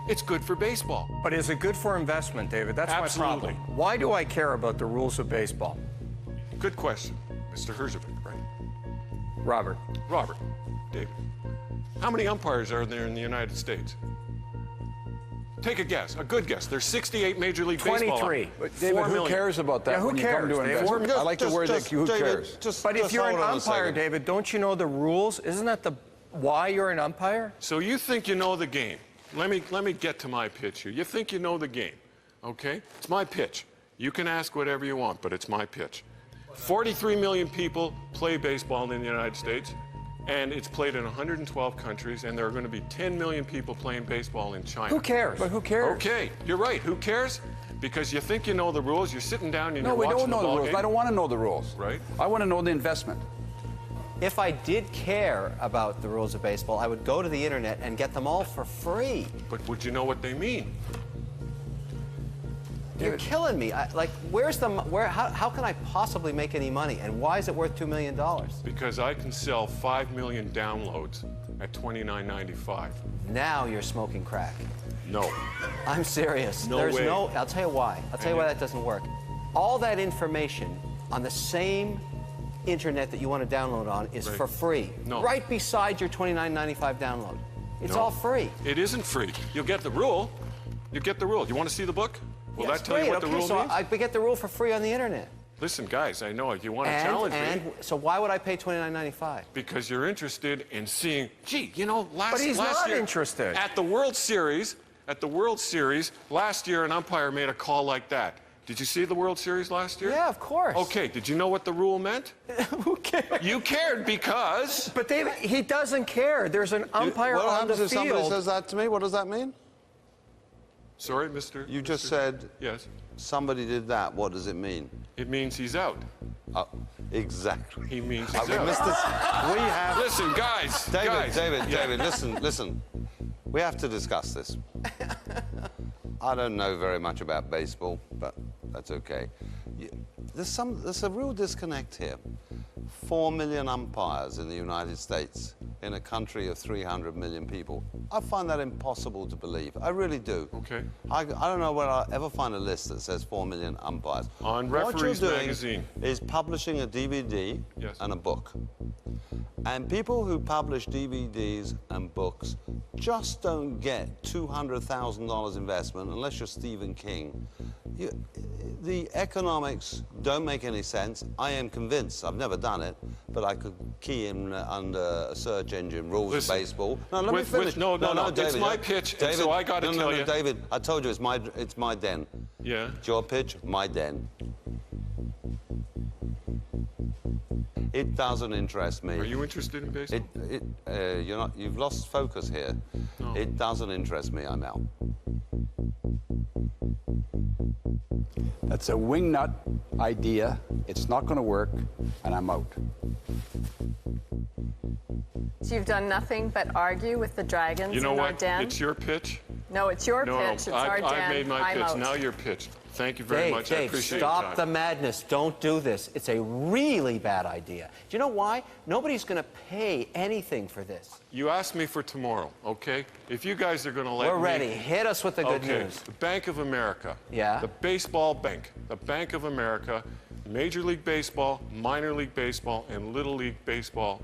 It's good for baseball. But is it good for investment, David? That's Absolutely. my problem. Why do I care about the rules of baseball? Good question, Mr. Herjavec, right? Robert. Robert, David. How many umpires are there in the United States? Take a guess, a good guess. There's 68 Major League Baseball. 23. But David, who cares about that? Yeah, who when you come cares, to David? investment? I like the word that who David, cares. But if just you're an hold on a umpire, second. David, don't you know the rules? Isn't that the why you're an umpire? So you think you know the game. Let me get to my pitch here. You think you know the game, okay? It's my pitch. You can ask whatever you want, but it's my pitch. 43 million people play baseball in the United States, and it's played in 112 countries, and there are going to be 10 million people playing baseball in China. Who cares? But who cares? Okay, you're right. Who cares? Because you think you know the rules. You're sitting down and No, you're we watching don't know the the ball rules. game. I don't want to know the rules. Right. I want to know the investment. If I did care about the rules of baseball, I would go to the internet and get them all for free. But would you know what they mean? You're killing me. How can I possibly make any money? And why is it worth $2 million? Because I can sell 5 million downloads at $29.95. Now you're smoking crack. No. I'm serious. No There's way. I'll tell you why. I'll tell you why that doesn't work. All that information on the same internet that you want to download on is Right. for free. No. Right beside your $29.95 download. It's No. all free. It isn't free. You'll get the rule. You get the rule. You want to see the book? Will that tell you what the rule so means? I get the rule for free on the internet. Listen, guys, I know you want to challenge me. So why would I pay $29.95? Because you're interested in seeing, gee, you know, last But he's not year, interested. At the World Series, last year an umpire made a call like that. Did you see the World Series last year? Yeah, of course. Okay, did you know what the rule meant? Who cares? You cared because... But David, he doesn't care. There's an umpire What on the happens if somebody field. says that to me? What does that mean? Sorry, Mr. You just said Yes. somebody did that. What does it mean? It means he's out. Oh, exactly. He means he's We out. have... Listen, guys. David, listen. We have to discuss this. I don't know very much about baseball, but that's okay. There's a real disconnect here. 4 million umpires in the United States, in a country of 300 million people. I find that impossible to believe. I really do. Okay. I don't know where I'll ever find a list that says 4 million umpires. On What Referees you're doing Magazine. is publishing a DVD Yes. and a book. And people who publish DVDs and books just don't get $200,000 investment unless you're Stephen King. The economics don't make any sense. I am convinced, I've never done it, but I could key in under a search engine rules Listen, of baseball. No, let me finish. no, David, it's my pitch, and so I gotta tell you. David, I told you it's my den. Yeah. It's your pitch, my den. It doesn't interest me. Are you interested in baseball? You're not. You've lost focus here. No. It doesn't interest me. I'm out. That's a wingnut idea. It's not going to work, and I'm out. So you've done nothing but argue with the dragons You know in our what? den? It's your pitch. No, it's your No, pitch. It's our den. I've made my I'm pitch. out. Now your pitch. Thank you very much. I Dave, appreciate stop your the time. madness. Don't do this. It's a really bad idea. Do you know why? Nobody's going to pay anything for this. You asked me for tomorrow, okay? If you guys are going to let We're me... ready. Hit us with the good okay. news. The Bank of America. Yeah? The baseball bank. The Bank of America, Major League Baseball, Minor League Baseball, and Little League Baseball.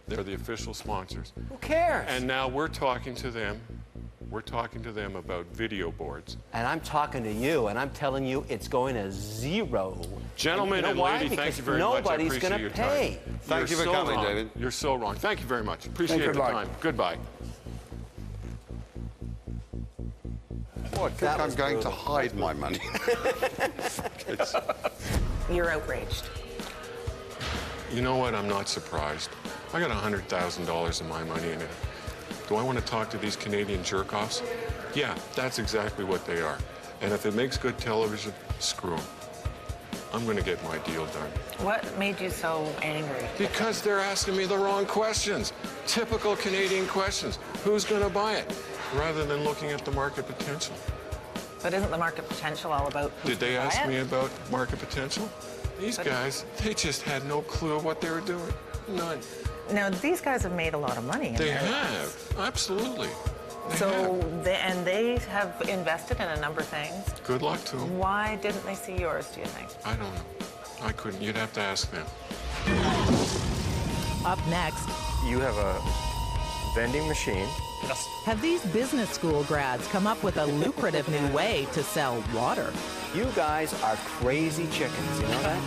They're the official sponsors. Who cares? And now we're talking to them. We're talking to them about video boards. And I'm talking to you, and I'm telling you it's going to zero. Gentlemen you know and why? lady, Because thank you very much. I nobody's appreciate gonna your pay. time. Thank you for so coming, wrong. David. You're so wrong. Thank you very much. Appreciate Good the luck. time. Goodbye. Oh, I think That I'm was going brutal. to hide my money. You're outraged. You know what? I'm not surprised. I got $100,000 of my money in it. Do I want to talk to these Canadian jerk-offs? Yeah, that's exactly what they are. And if it makes good television, screw them. I'm going to get my deal done. What made you so angry? Because they're asking me the wrong questions. Typical Canadian questions. Who's going to buy it? Rather than looking at the market potential. But isn't the market potential all about who's Did they gonna buy ask it? me about market potential? These But- guys, they just had no clue what they were doing. None. Now, these guys have made a lot of money. in They their have. lives. Absolutely. They So, have. they have invested in a number of things. Good luck to them. Why didn't they see yours, do you think? I don't know. I couldn't. You'd have to ask them. Up next, You have a vending machine. have these business school grads come up with a lucrative new way to sell water? You guys are crazy chickens, you know that?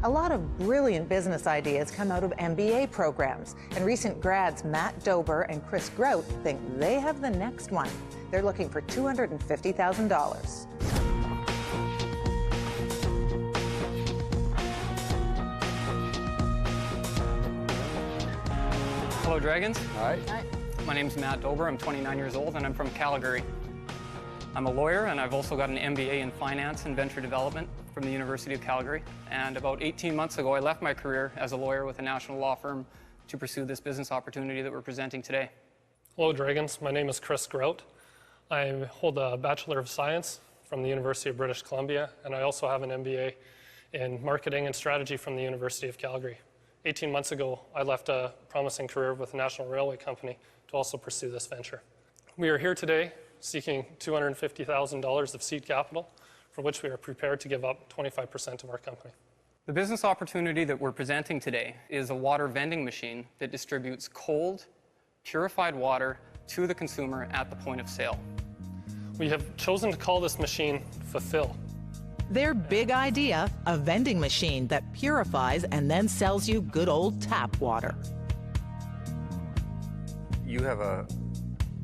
A lot of brilliant business ideas come out of MBA programs, and recent grads Matt Dober and Chris Grout think they have the next one. They're looking for $250,000. Hello, Dragons. Hi. Hi. My name's Matt Dober. I'm 29 years old, and I'm from Calgary. I'm a lawyer, and I've also got an MBA in finance and venture development from the University of Calgary. And about 18 months ago, I left my career as a lawyer with a national law firm to pursue this business opportunity that we're presenting today. Hello, Dragons. My name is Chris Grout. I hold a Bachelor of Science from the University of British Columbia, and I also have an MBA in marketing and strategy from the University of Calgary. 18 months ago, I left a promising career with a national railway company to also pursue this venture. We are here today seeking $250,000 of seed capital, for which we are prepared to give up 25% of our company. The business opportunity that we're presenting today is a water vending machine that distributes cold, purified water to the consumer at the point of sale. We have chosen to call this machine Fulfill. Their big idea, a vending machine that purifies and then sells you good old tap water. You have a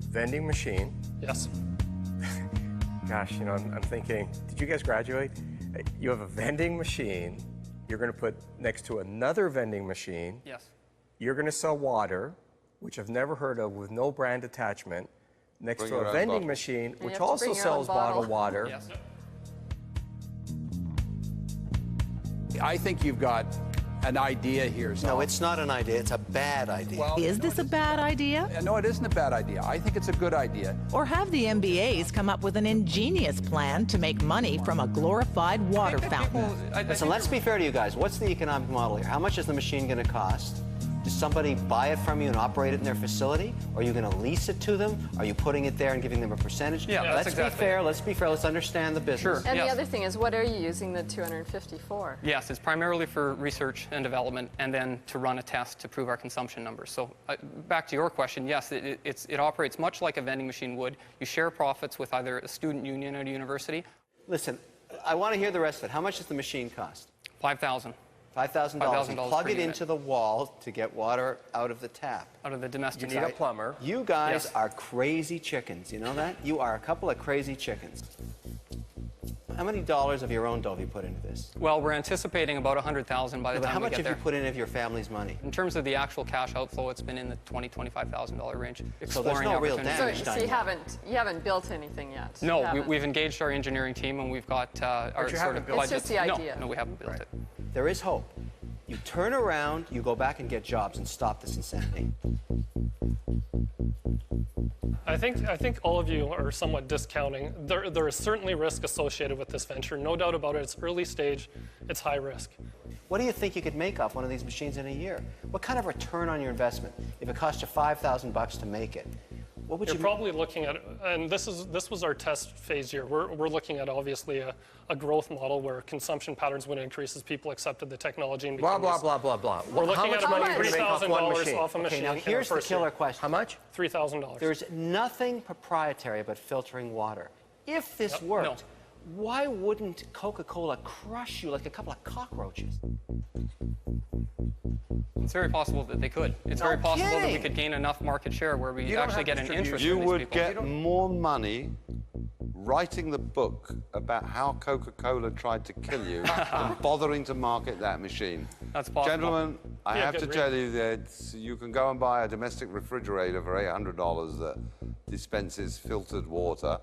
vending machine. Yes. Gosh, you know, I'm thinking, did you guys graduate? You have a vending machine. You're going to put next to another vending machine. Yes. You're going to sell water, which I've never heard of, with no brand attachment, next Bring to your a own vending bottle. machine, you which have to also bring your own sells bottle. bottled water. Yes. I think you've got an idea here. No, it's not an idea. It's a bad idea. Well, Is this a bad idea? no, it isn't a bad idea. I think it's a good idea. Or have the MBAs come up with an ingenious plan to make money from a glorified water fountain? Listen, let's be fair to you guys. What's the economic model here? How much is the machine going to cost? Does somebody buy it from you and operate it in their facility? Are you going to lease it to them? Are you putting it there and giving them a percentage? Yeah, that's let's exactly be fair. Let's be fair. Let's understand the business. Sure. And Yes. the other thing is, what are you using the 250 for? Yes, it's primarily for research and development, and then to run a test to prove our consumption numbers. So back to your question, yes, it operates much like a vending machine would. You share profits with either a student union at a university. Listen, I want to hear the rest of it. How much does the machine cost? $5,000 $5,000. You plug per it unit. into the wall to get water out of the tap. out of the domestic You need side. a plumber. You guys Yes. are crazy chickens. You know that? You are a couple of crazy chickens. How many dollars of your own dough have you put into this? Well, we're anticipating about $100,000 by the But time how we much get have there. you put in of your family's money? In terms of the actual cash outflow, it's been in the $20,000-$25,000 range. So there's no real damage So done you yet. haven't built anything yet? You No, haven't. we've engaged our engineering team, and we've got our you sort haven't of built it? It's just budgets. the idea. No, we haven't built it. There is hope. You turn around, you go back and get jobs and stop this insanity. I think all of you are somewhat discounting. There is certainly risk associated with this venture. No doubt about it. It's early stage. It's high risk. What do you think you could make off one of these machines in a year? What kind of return on your investment? If it cost you $5,000 to make it, what would You're you? probably looking at, and this was our test phase year. We're looking at obviously a growth model where consumption patterns would increase as people accepted the technology and Blah, became blah, used- blah, blah, blah. We're How looking much at money about are you gonna make off one $3,000 machine? off a Okay, machine. now in our here's the first killer year. question. How much? $3,000. There's nothing proprietary about filtering water. If this No. worked, why wouldn't Coca-Cola crush you like a couple of cockroaches? It's very possible that they could. It's No very possible that we kidding. could gain enough market share where we You don't actually have get an distribution. interest You from these would people. get more money writing the book about how Coca-Cola tried to kill you than bothering to market that machine. That's possible. Gentlemen, I Yeah, have good to tell you that you can go and buy a domestic refrigerator for $800 that dispenses filtered water.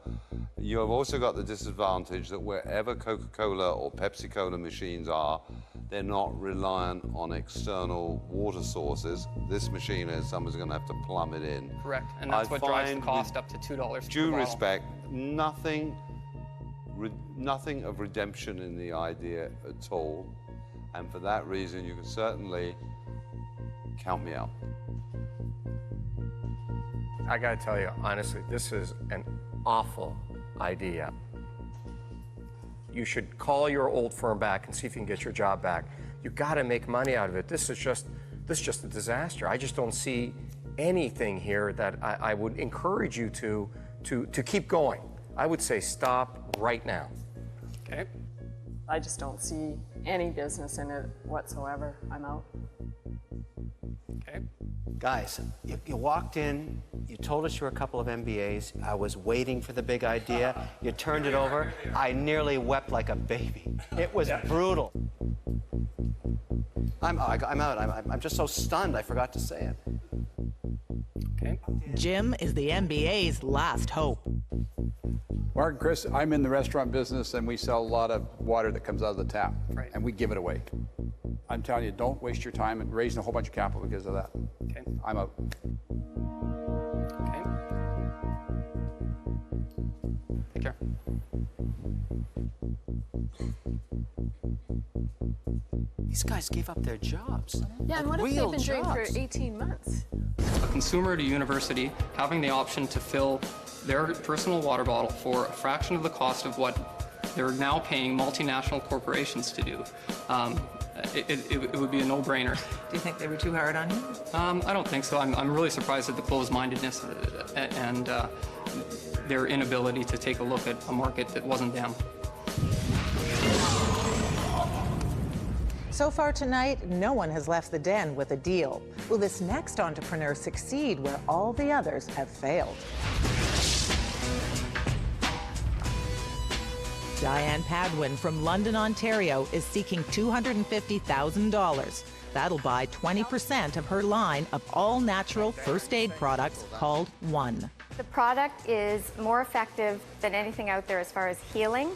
You have also got the disadvantage that wherever Coca-Cola or Pepsi-Cola machines are, they're not reliant on external water sources. This machine is someone's going to have to plumb it in. Correct, and that's I what drives the find cost with up to $2 per due bottle. respect, nothing of redemption in the idea at all. And for that reason, you can certainly count me out. I got to tell you, honestly, this is an awful idea. You should call your old firm back and see if you can get your job back. You got to make money out of it. This is just a disaster. I just don't see anything here that I would encourage you to keep going. I would say stop right now. Okay. I just don't see any business in it whatsoever. I'm out. Okay. Guys, you walked in, you told us you were a couple of MBAs. I was waiting for the big idea. You turned it over. I nearly wept like a baby. It was brutal. I'm out. I'm just so stunned I forgot to say it. Okay. Jim is the MBA's last hope. Mark and Chris, I'm in the restaurant business, and we sell a lot of water that comes out of the tap, Right. and we give it away. I'm telling you, don't waste your time and raising a whole bunch of capital because of that. Okay. I'm out. Okay. Take care. These guys gave up their jobs. Yeah, and what if Real they've been doing jobs. for 18 months? A consumer at a university having the option to fill their personal water bottle for a fraction of the cost of what they're now paying multinational corporations to do. It would be a no-brainer. Do you think they were too hard on you? I don't think so. I'm really surprised at the closed-mindedness and their inability to take a look at a market that wasn't them. So far tonight, no one has left the den with a deal. Will this next entrepreneur succeed where all the others have failed? Diane Padwin from London, Ontario is seeking $250,000. That'll buy 20% of her line of all-natural first aid products called One. The product is more effective than anything out there as far as healing,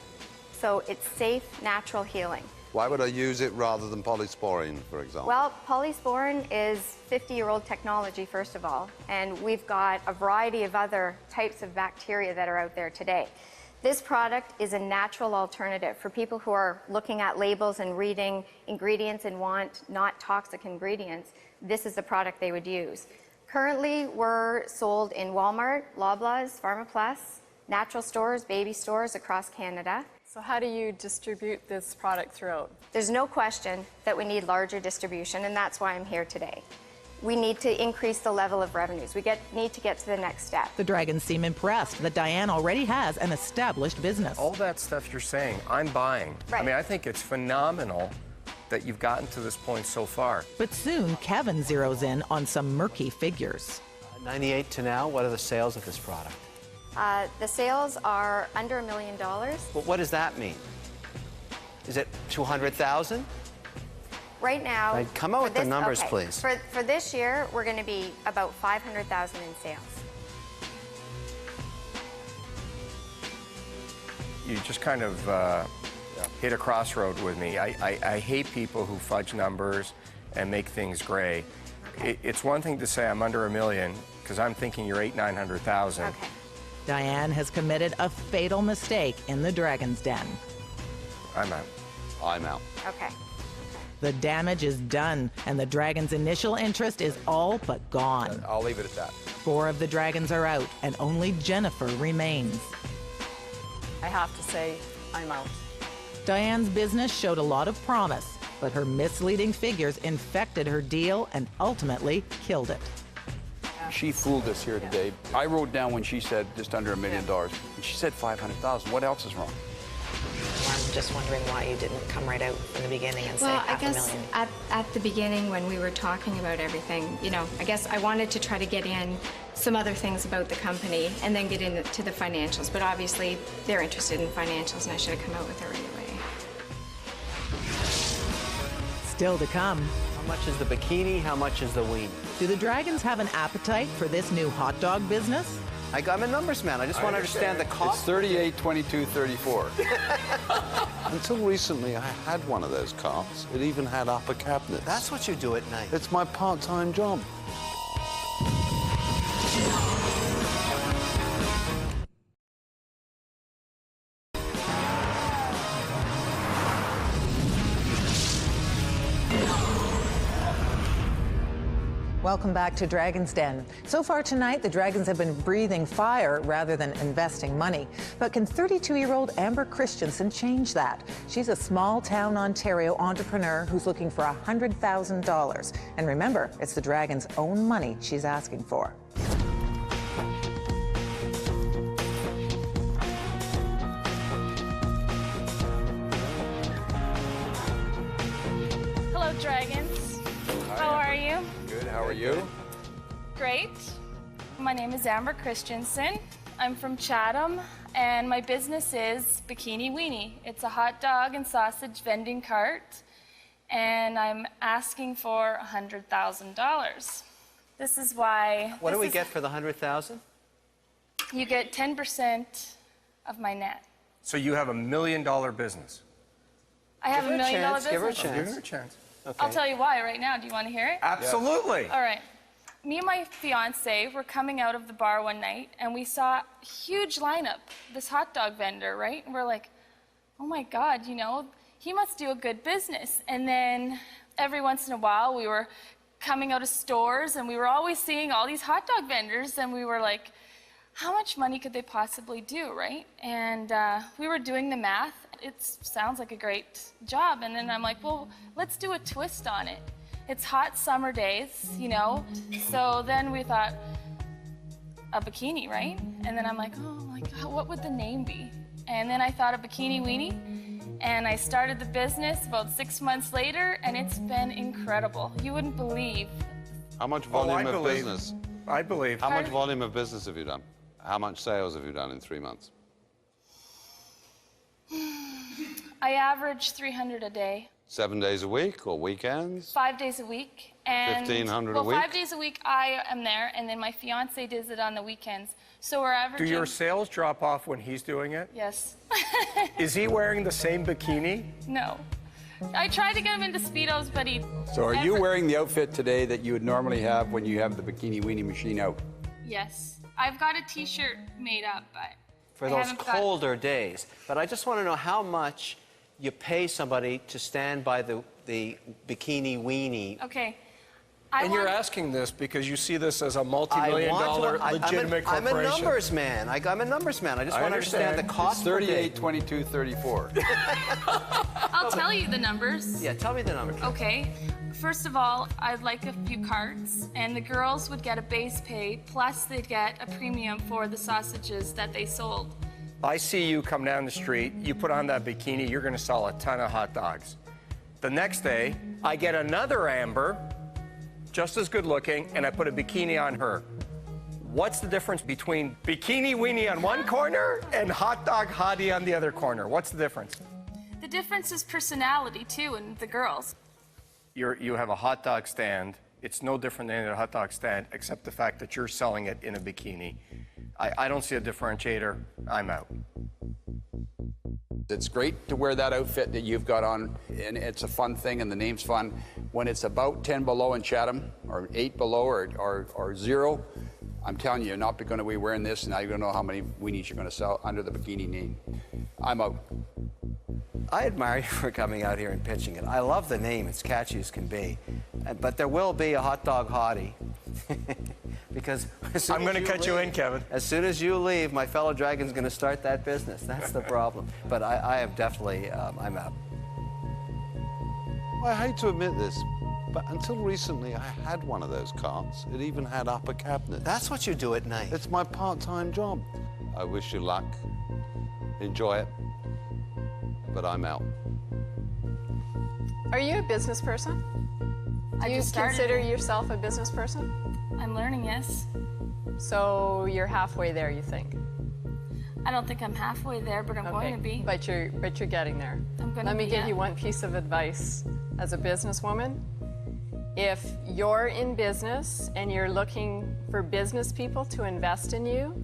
so it's safe, natural healing. Why would I use it rather than polysporine, for example? Well, polysporin is 50-year-old technology, first of all, and we've got a variety of other types of bacteria that are out there today. This product is a natural alternative for people who are looking at labels and reading ingredients and want not toxic ingredients. This is the product they would use. Currently, we're sold in Walmart, Loblaws, PharmaPlus, natural stores, baby stores across Canada. So how do you distribute this product throughout? There's no question that we need larger distribution, and that's why I'm here today. We need to increase the level of revenues. We need to get to the next step. The Dragons seem impressed that Diane already has an established business. All that stuff you're saying, I'm buying. Right. I mean, I think it's phenomenal that you've gotten to this point so far. But soon, Kevin zeroes in on some murky figures. 98 to now, what are the sales of this product? The sales are under $1 million. Well, what does that mean? Is it 200,000? Right now, Right, come out for with the this- numbers, okay, please. For this year, we're going to be about 500,000 in sales. You just kind of hit a crossroad with me. I hate people who fudge numbers and make things gray. It's one thing to say I'm under $1 million, because I'm thinking you're 900,000. Okay. Diane has committed a fatal mistake in the Dragon's Den. I'm out. I'm out. Okay. The damage is done, and the Dragon's initial interest is all but gone. I'll leave it at that. 4 of the Dragons are out, and only Jennifer remains. I have to say, I'm out. Diane's business showed a lot of promise, but her misleading figures infected her deal and ultimately killed it. She fooled us here today. I wrote down when she said just under $1 million, and she said 500,000. What else is wrong? I'm just wondering why you didn't come right out in the beginning and say Well, I half a guess million. at the beginning when we were talking about everything, I guess I wanted to try to get in some other things about the company and then get into the financials. But obviously, they're interested in financials, and I should have come out with her anyway. Still to come. How much is the bikini? How much is the weenie? Do the Dragons have an appetite for this new hot dog business? I'm a numbers man. I just want to understand the cost. It's 38, 22, 34. Until recently, I had one of those carts. It even had upper cabinets. That's what you do at night. It's my part-time job. Welcome back to Dragon's Den. So far tonight, the Dragons have been breathing fire rather than investing money. But can 32-year-old Amber Christensen change that? She's a small-town Ontario entrepreneur who's looking for $100,000. And remember, it's the Dragons' own money she's asking for. fellow dragons. How are you? Good, how are you? Great. My name is Amber Christensen. I'm from Chatham, and my business is Bikini Weenie. It's a hot dog and sausage vending cart, and I'm asking for $100,000. This is why... What do we get for the 100,000? You get 10% of my net. So you have $1 million business. I have Give her $1 million business. Give her a chance. Give her a chance. Okay. I'll tell you why right now. Do you want to hear it? Absolutely. All right. Me and my fiance were coming out of the bar one night, and we saw a huge lineup, this hot dog vendor, right? And we're like, oh my God, you know, he must do a good business. And then every once in a while, we were coming out of stores, and we were always seeing all these hot dog vendors, and we were like, how much money could they possibly do, right? And we were doing the math. It sounds like a great job. And then I'm like, well, let's do a twist on it. It's hot summer days, you know? So then we thought, a bikini, right? And then I'm like, oh my God, what would the name be? And then I thought of Bikini Weenie, and I started the business about 6 months later, and it's been incredible. You wouldn't believe. How much volume of business? I believe. How much volume of business have you done? How much sales have you done in 3 months? I average 300 a day. 7 days a week or weekends? 5 days a week. And 1,500 a week? 5 days a week I am there, and then my fiance does it on the weekends. So we're averaging... Do your sales drop off when he's doing it? Yes. Is he wearing the same bikini? No. I tried to get him into Speedos, but he... So are you wearing the outfit today that you would normally have when you have the Bikini Weenie machine out? Yes. I've got a T-shirt made up, but... For I those haven't got- colder days. But I just want to know how much you pay somebody to stand by the Bikini Weenie. Okay. And you're asking this because you see this as a multi-million-dollar legitimate I'm corporation. a numbers man. I'm a numbers man. I just want to understand the cost It's per day. 38, 22, 34. I'll tell you the numbers. Yeah, tell me the numbers. Okay. First of all, I'd like a few carts, and the girls would get a base pay, plus they'd get a premium for the sausages that they sold. I see you come down the street, you put on that bikini, you're going to sell a ton of hot dogs. The next day, I get another Amber, just as good looking, and I put a bikini on her. What's the difference between Bikini Weenie on one corner and Hot Dog Hottie on the other corner? What's the difference? The difference is personality, too, in the girls. You have a hot dog stand. It's no different than a hot dog stand, except the fact that you're selling it in a bikini. I don't see a differentiator. I'm out. It's great to wear that outfit that you've got on, and it's a fun thing, and the name's fun. When it's about 10 below in Chatham, or 8 below, or 0, I'm telling you, you're not going to be wearing this, and now you're going to know how many weenies you're going to sell under the bikini name. I'm out. I admire you for coming out here and pitching it. I love the name. It's catchy as can be. But there will be a Hot Dog Hottie. Because I'm going to cut you in, Kevin. As soon as you leave, my fellow dragon's going to start that business. That's the problem. But I am definitely, I'm out. I hate to admit this, but until recently I had one of those carts. It even had upper cabinets. That's what you do at night. It's my part-time job. I wish you luck. Enjoy it. But I'm out. Are you a business person? Do you consider yourself a business person? I'm learning, yes. So you're halfway there, you think? I don't think I'm halfway there, but I'm going to be. But you're getting there. I'm going to Let me be, give yeah. you one piece of advice as a businesswoman. If you're in business and you're looking for business people to invest in you,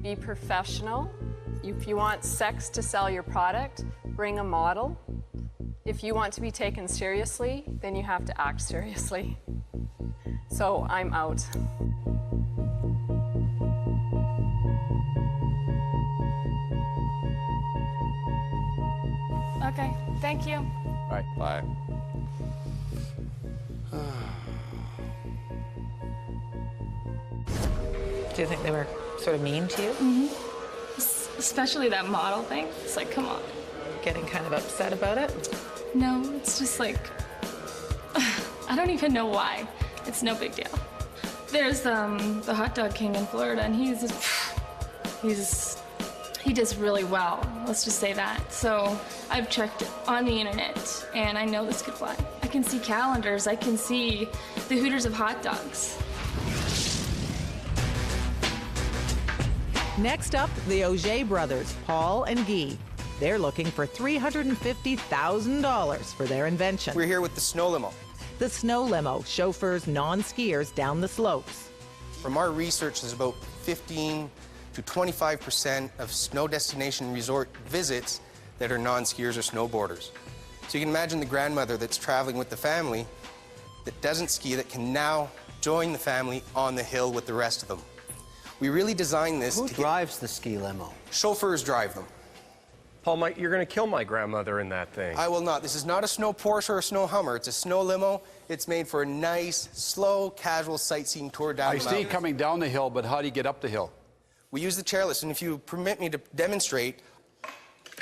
be professional. If you want sex to sell your product, bring a model. If you want to be taken seriously, then you have to act seriously. So I'm out. Okay, thank you. All right. Bye. Do you think they were sort of mean to you? Mm-hmm. Especially that model thing. It's like, come on. Getting kind of upset about it? No, it's just like, I don't even know why. It's no big deal. There's the hot dog king in Florida, and he does really well. Let's just say that. So I've checked on the internet, and I know this could fly. I can see calendars. I can see the Hooters of hot dogs. Next up, the Auger brothers, Paul and Guy. They're looking for $350,000 for their invention. We're here with the Snow Limo. The Snow Limo chauffeurs non-skiers down the slopes. From our research, there's about 15 to 25% of snow destination resort visits that are non-skiers or snowboarders. So you can imagine the grandmother that's traveling with the family that doesn't ski that can now join the family on the hill with the rest of them. We really designed this Who drives the ski limo? Chauffeurs drive them. Paul, you're going to kill my grandmother in that thing. I will not. This is not a snow Porsche or a snow Hummer. It's a snow limo. It's made for a nice, slow, casual sightseeing tour down I the see mountain. coming down the hill, but how do you get up the hill? We use the chairlift, and if you permit me to demonstrate,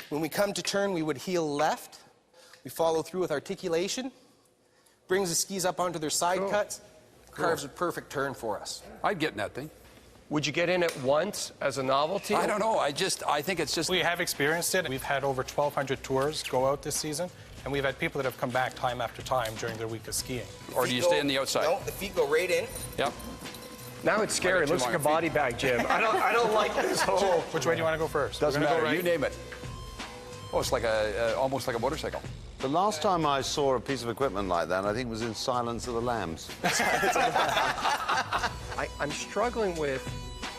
when we come to turn, we would heel left. We follow through with articulation, brings the skis up onto their side cuts, carves a perfect turn for us. I'd get in that thing. Would you get in it once as a novelty? I don't know. I think it's just... We have experienced it. We've had over 1,200 tours go out this season, and we've had people that have come back time after time during their week of skiing. Or do you stay on the outside? No, the feet go right in. Yep. Now it's scary. It looks like a body bag, Jim. I don't like this whole... Which way do you want to go first? Doesn't matter. Go right? You name it. Oh, it's like almost like a motorcycle. The last time I saw a piece of equipment like that, I think was in Silence of the Lambs. I'm struggling with...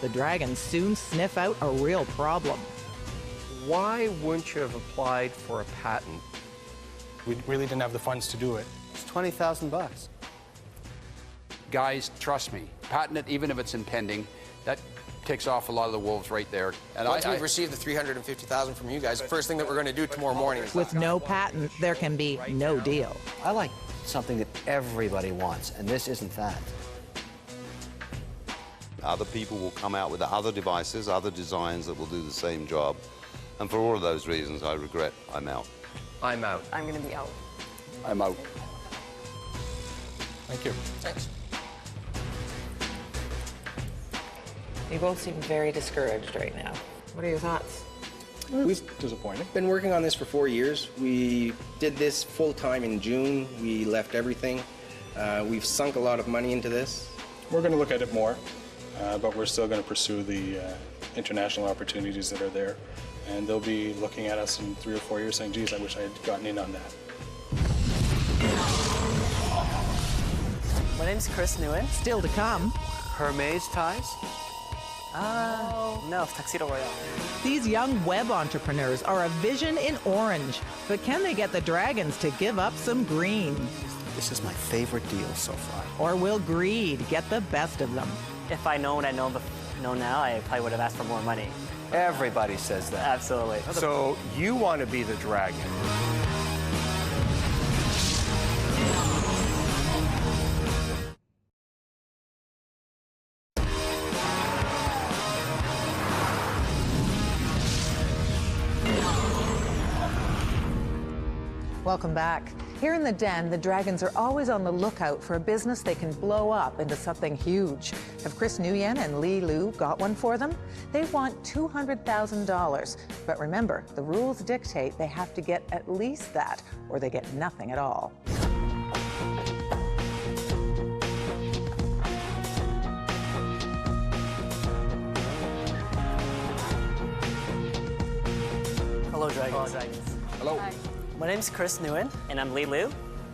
The Dragons soon sniff out a real problem. Why wouldn't you have applied for a patent? We really didn't have the funds to do it. It's $20,000. Guys, trust me. Patent it, even if it's impending. That takes off a lot of the wolves right there. And Once we've received the $350,000 from you guys, the first thing that we're going to do tomorrow morning is... With no patent, there can be no deal. I like something that everybody wants, and this isn't that. Other people will come out with other devices, other designs that will do the same job. And for all of those reasons, I regret I'm out. I'm out. I'm going to be out. I'm out. Thank you. Thanks. You both seem very discouraged right now. What are your thoughts? We've disappointed. Been working on this for 4 years. We did this full-time in June. We left everything. We've sunk a lot of money into this. We're going to look at it more, but we're still going to pursue the international opportunities that are there. And they'll be looking at us in 3 or 4 years saying, geez, I wish I had gotten in on that. My name's Chris Nguyen. Still to come. Hermes ties? No, Tuxedo Royale. These young web entrepreneurs are a vision in orange, but can they get the Dragons to give up some green? This is my favorite deal so far. Or will greed get the best of them? If I know what I know now, I probably would have asked for more money. Everybody says that. Absolutely. So you want to be the dragon? Welcome back. Here in the Den, the Dragons are always on the lookout for a business they can blow up into something huge. Have Chris Nguyen and Li Lu got one for them? They want $200,000. But remember, the rules dictate they have to get at least that, or they get nothing at all. Hello, Dragons. Hello. Hi. My name's Chris Nguyen, and I'm Li Lu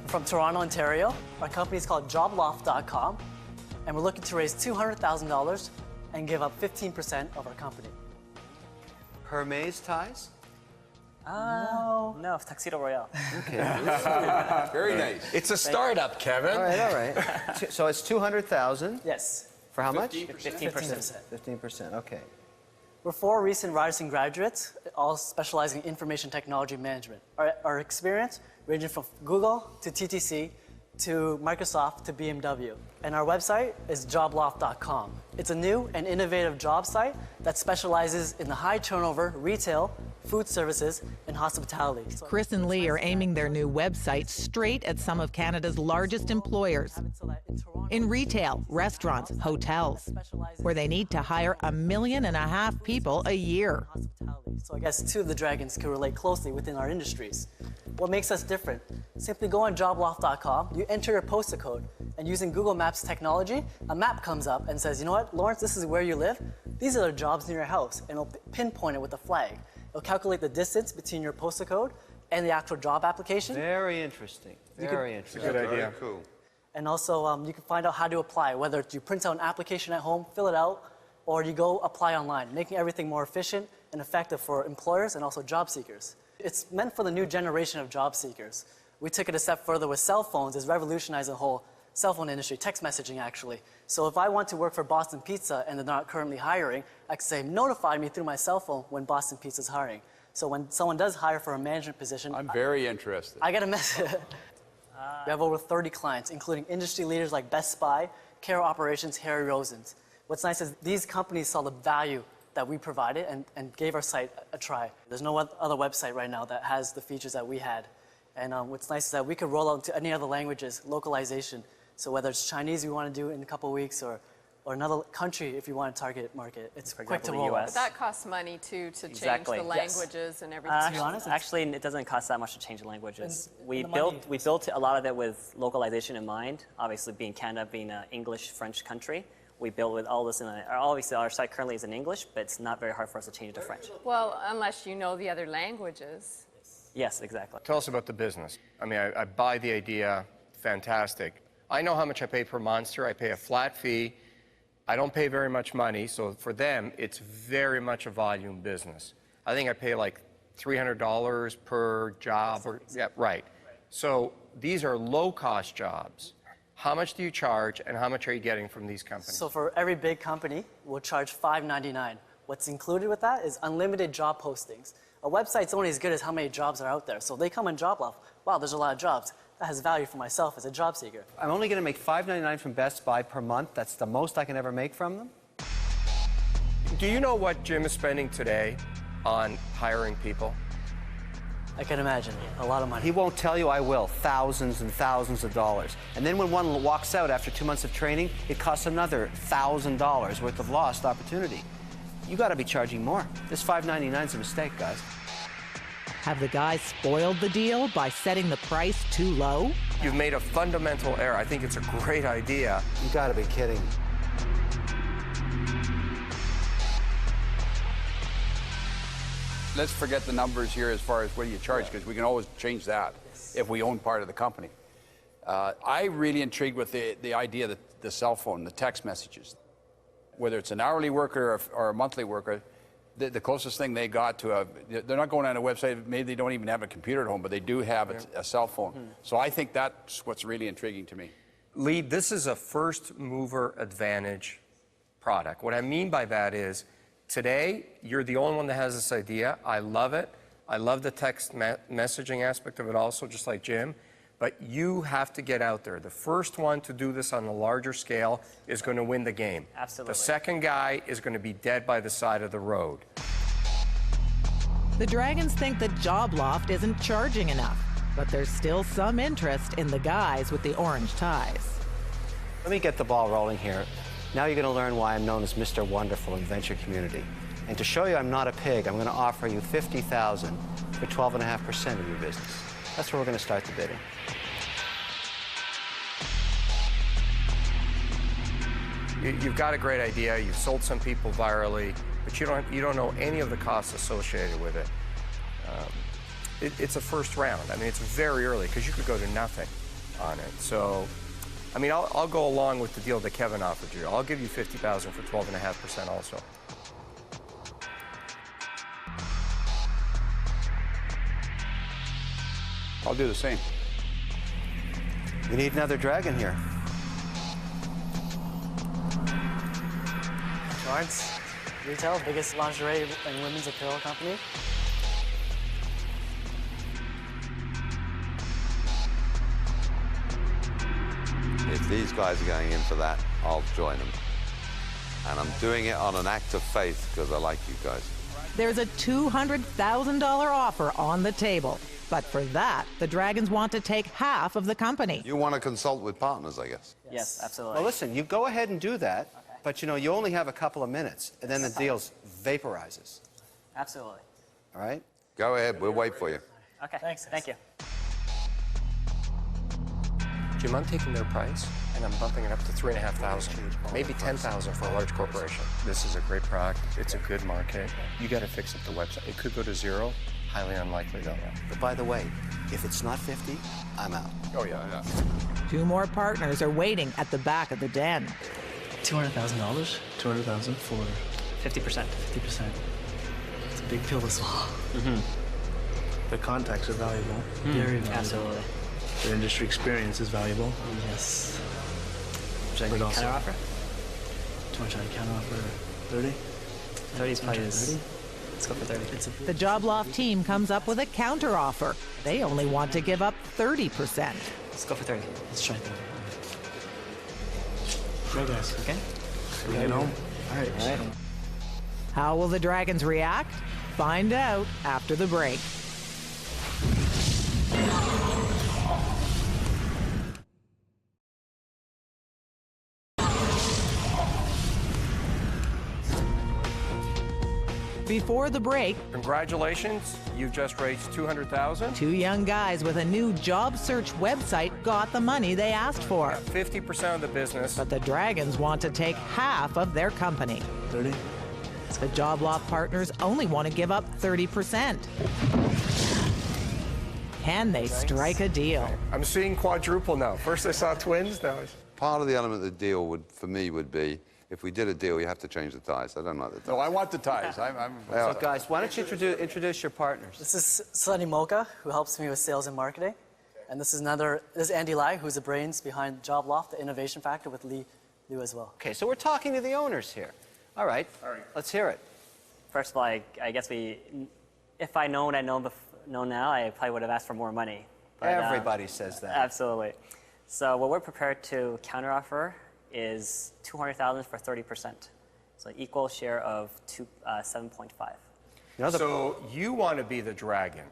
from Toronto, Ontario. Our company is called JobLoft.com, and we're looking to raise $200,000 and give up 15% of our company. Hermes ties? No, Tuxedo Royale. Okay. Very nice. It's a startup, Kevin. All right. So it's 200,000. Yes. For how much? 15%. 15%, okay. We're 4 recent Ryerson graduates, all specializing in information technology management. Our experience ranging from Google to TTC to Microsoft to BMW. And our website is jobloft.com. It's a new and innovative job site that specializes in the high turnover retail, food services, and hospitality. Chris and Lee are aiming their new website straight at some of Canada's largest employers in retail, restaurants, hotels, where they need to hire 1.5 million people a year. So I guess two of the dragons can relate closely within our industries. What makes us different? Simply go on jobloft.com, you enter your postal code, and using Google Maps technology, a map comes up and says, you know what, Lawrence, this is where you live. These are the jobs near your house, and it'll pinpoint it with a flag. It'll calculate the distance between your postal code and the actual job application. Very interesting. Very interesting. Good idea. Very cool. And also, you can find out how to apply, whether you print out an application at home, fill it out, or you go apply online, making everything more efficient and effective for employers and also job seekers. It's meant for the new generation of job seekers. We took it a step further with cell phones, is revolutionizing the whole cell phone industry, text messaging actually. So if I want to work for Boston Pizza and they're not currently hiring, I can say, notify me through my cell phone when Boston Pizza is hiring. So when someone does hire for a management position, I'm very interested. I get a message. We have over 30 clients, including industry leaders like Best Buy, Care Operations, Harry Rosen's. What's nice is these companies saw the value that we provided and gave our site a try. There's no other website right now that has the features that we had. And what's nice is that we could roll out into any other languages, localization. So whether it's Chinese we want to do in a couple of weeks or another country if you want to target market, it's quick to roll out. But that costs money too, to change Exactly. the languages and everything. To be honest, actually, it doesn't cost that much to change the languages. We built a lot of it with localization in mind. Obviously, being Canada, being an English-French country, we built with all this obviously, our site currently is in English, but it's not very hard for us to change it to French. Well, unless you know the other languages. Yes, exactly. Tell us about the business. I mean, I buy the idea. Fantastic. I know how much I pay per monster. I pay a flat fee. I don't pay very much money, so for them, it's very much a volume business. I think I pay like $300 per job. Yeah, right. So these are low-cost jobs. How much do you charge, and how much are you getting from these companies? So for every big company, we'll charge $5.99. What's included with that is unlimited job postings. A website's only as good as how many jobs are out there. So they come on JobLoft. Wow, there's a lot of jobs. That has value for myself as a job seeker. I'm only going to make $5.99 from Best Buy per month. That's the most I can ever make from them. Do you know what Jim is spending today on hiring people? I can imagine. A lot of money. He won't tell you. I will. Thousands and thousands of dollars. And then when one walks out after 2 months of training, it costs another $1,000 worth of lost opportunity. You got to be charging more. This $5.99 is a mistake, guys. Have the guys spoiled the deal by setting the price too low? You've made a fundamental error. I think it's a great idea. You got to be kidding. Let's forget the numbers here as far as what do you charge, because we can always change that if we own part of the company. I really intrigued with the idea that the cell phone, the text messages, whether it's an hourly worker or a monthly worker, the closest thing they got to they're not going on a website, maybe they don't even have a computer at home, but they do have a cell phone. So I think that's what's really intriguing to me. Lee, this is a first mover advantage product. What I mean by that is, today, you're the only one that has this idea. I love it. I love the text messaging aspect of it also, just like Jim. But you have to get out there. The first one to do this on a larger scale is going to win the game. Absolutely. The second guy is going to be dead by the side of the road. The Dragons think that JobLoft isn't charging enough, but there's still some interest in the guys with the orange ties. Let me get the ball rolling here. Now you're going to learn why I'm known as Mr. Wonderful in the venture community. And to show you I'm not a pig, I'm going to offer you $50,000 for 12.5% of your business. That's where we're going to start the bidding. You've got a great idea. You've sold some people virally, but you don't know any of the costs associated with it. It's a first round. I mean, it's very early because you could go to nothing on it. So, I mean, I'll go along with the deal that Kevin offered you. I'll give you $50,000 for 12.5% also. I'll do the same. We need another dragon here. Lawrence, retail, biggest lingerie and women's apparel company. If these guys are going in for that, I'll join them. And I'm doing it on an act of faith because I like you guys. There's a $200,000 offer on the table. But for that, the Dragons want to take half of the company. You want to consult with partners, I guess. Yes, absolutely. Well, listen, you go ahead and do that, but you know, you only have a couple of minutes, and then the deal vaporizes. Absolutely. All right? Go ahead, we'll wait for you. Okay, thanks. Thank you. Do you mind taking their price? And I'm bumping it up to $3,500, maybe $10,000 for a large corporation. This is a great product. It's a good market. You got to fix up the website. It could go to zero. Highly unlikely, though. But by the way, if it's not 50, I'm out. Oh, yeah. 2 more partners are waiting at the back of the den. $200,000? $200,000 for 50%. 50%. It's a big pill to swallow. The contacts are valuable. Very valuable. Absolutely. Their industry experience is valuable. Yes. Should I counter offer? Too much I counter offer 30? 30 is probably let's go for 30. The Job Loft team comes up with a counteroffer. They only want to give up 30%. Let's go for 30. Let's try 30. Okay, guys. Okay. We get home. All right. How will the Dragons react? Find out after the break. Before the break, Congratulations, you've just raised $200,000. 2 young guys with a new job search website got the money they asked for. 50% of the business. But the Dragons want to take half of their company. 30? The Job Loft partners only want to give up 30%. Can they strike a deal? I'm seeing quadruple now. First I saw twins, now it's... Part of the element of the deal for me would be, if we did a deal, you have to change the ties. I don't like the ties. No, I want the ties. So, guys, why don't you introduce your partners? This is Sunny Mocha, who helps me with sales and marketing. And this is Andy Lai, who's the brains behind Job Loft, the innovation factor, with Liu as well. Okay, so we're talking to the owners here. All right, let's hear it. First of all, I guess if I know what I know now, I probably would have asked for more money. But, Everybody says that. Absolutely. So what we're prepared to counteroffer is $200,000 for 30%. So equal share of 7.5. So you want to be the dragon.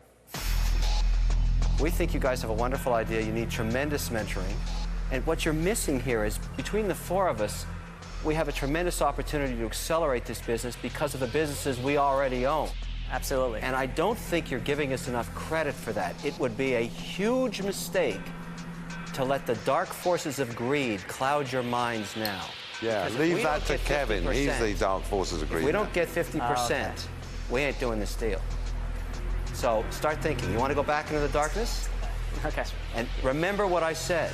We think you guys have a wonderful idea. You need tremendous mentoring. And what you're missing here is, between the 4 of us, we have a tremendous opportunity to accelerate this business because of the businesses we already own. Absolutely. And I don't think you're giving us enough credit for that. It would be a huge mistake to let the dark forces of greed cloud your minds now. Yeah, leave that to Kevin. He's the dark forces of greed. If we don't get 50%, we ain't doing this deal. So start thinking. You want to go back into the darkness? Okay. And remember what I said.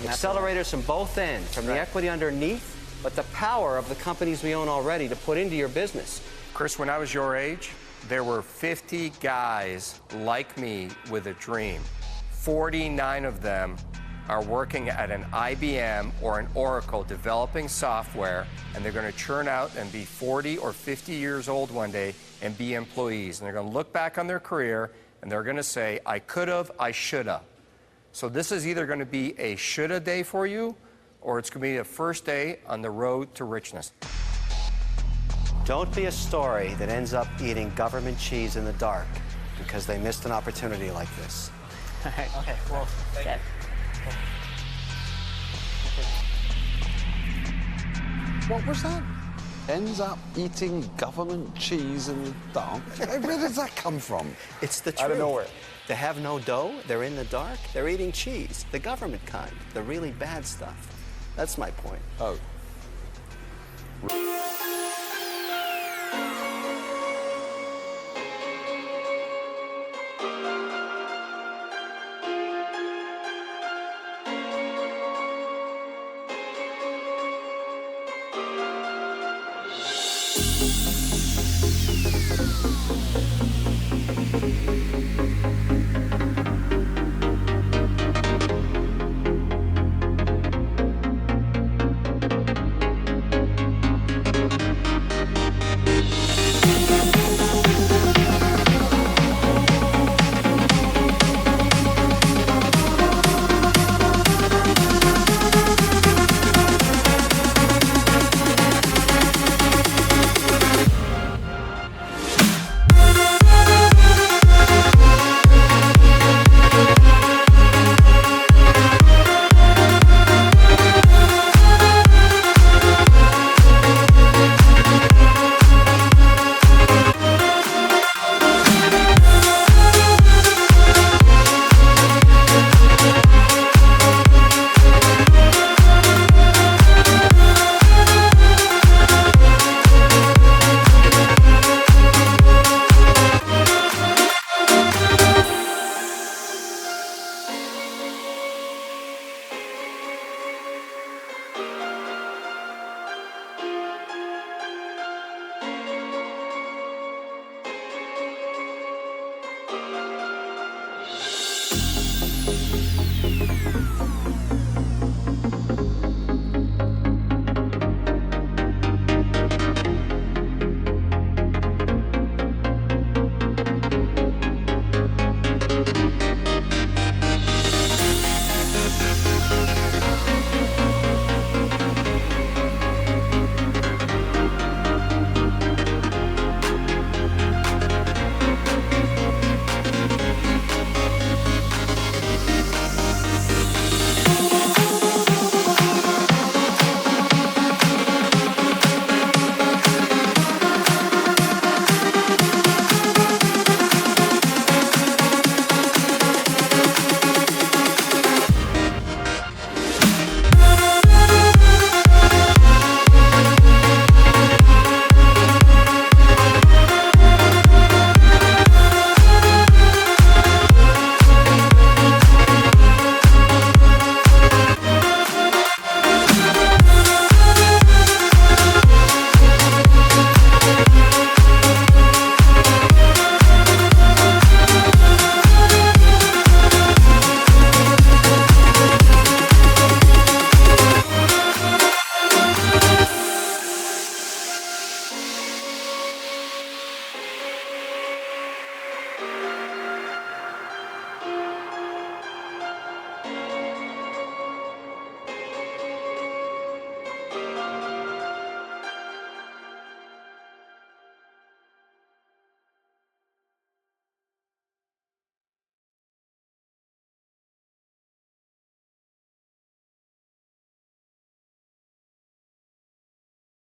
Accelerators from both ends, from the equity underneath, but the power of the companies we own already to put into your business. Chris, when I was your age, there were 50 guys like me with a dream. 49 of them are working at an IBM or an Oracle developing software, and they're going to churn out and be 40 or 50 years old one day and be employees. And they're going to look back on their career and they're going to say, I could have, I should have. So this is either going to be a shoulda day for you, or it's going to be the first day on the road to richness. Don't be a story that ends up eating government cheese in the dark because they missed an opportunity like this. All right. Okay. Well, okay. What was that? Ends up eating government cheese in the dark? Where does that come from? It's the truth. Out of nowhere. They have no dough, they're in the dark, they're eating cheese, the government kind, the really bad stuff. That's my point. Oh.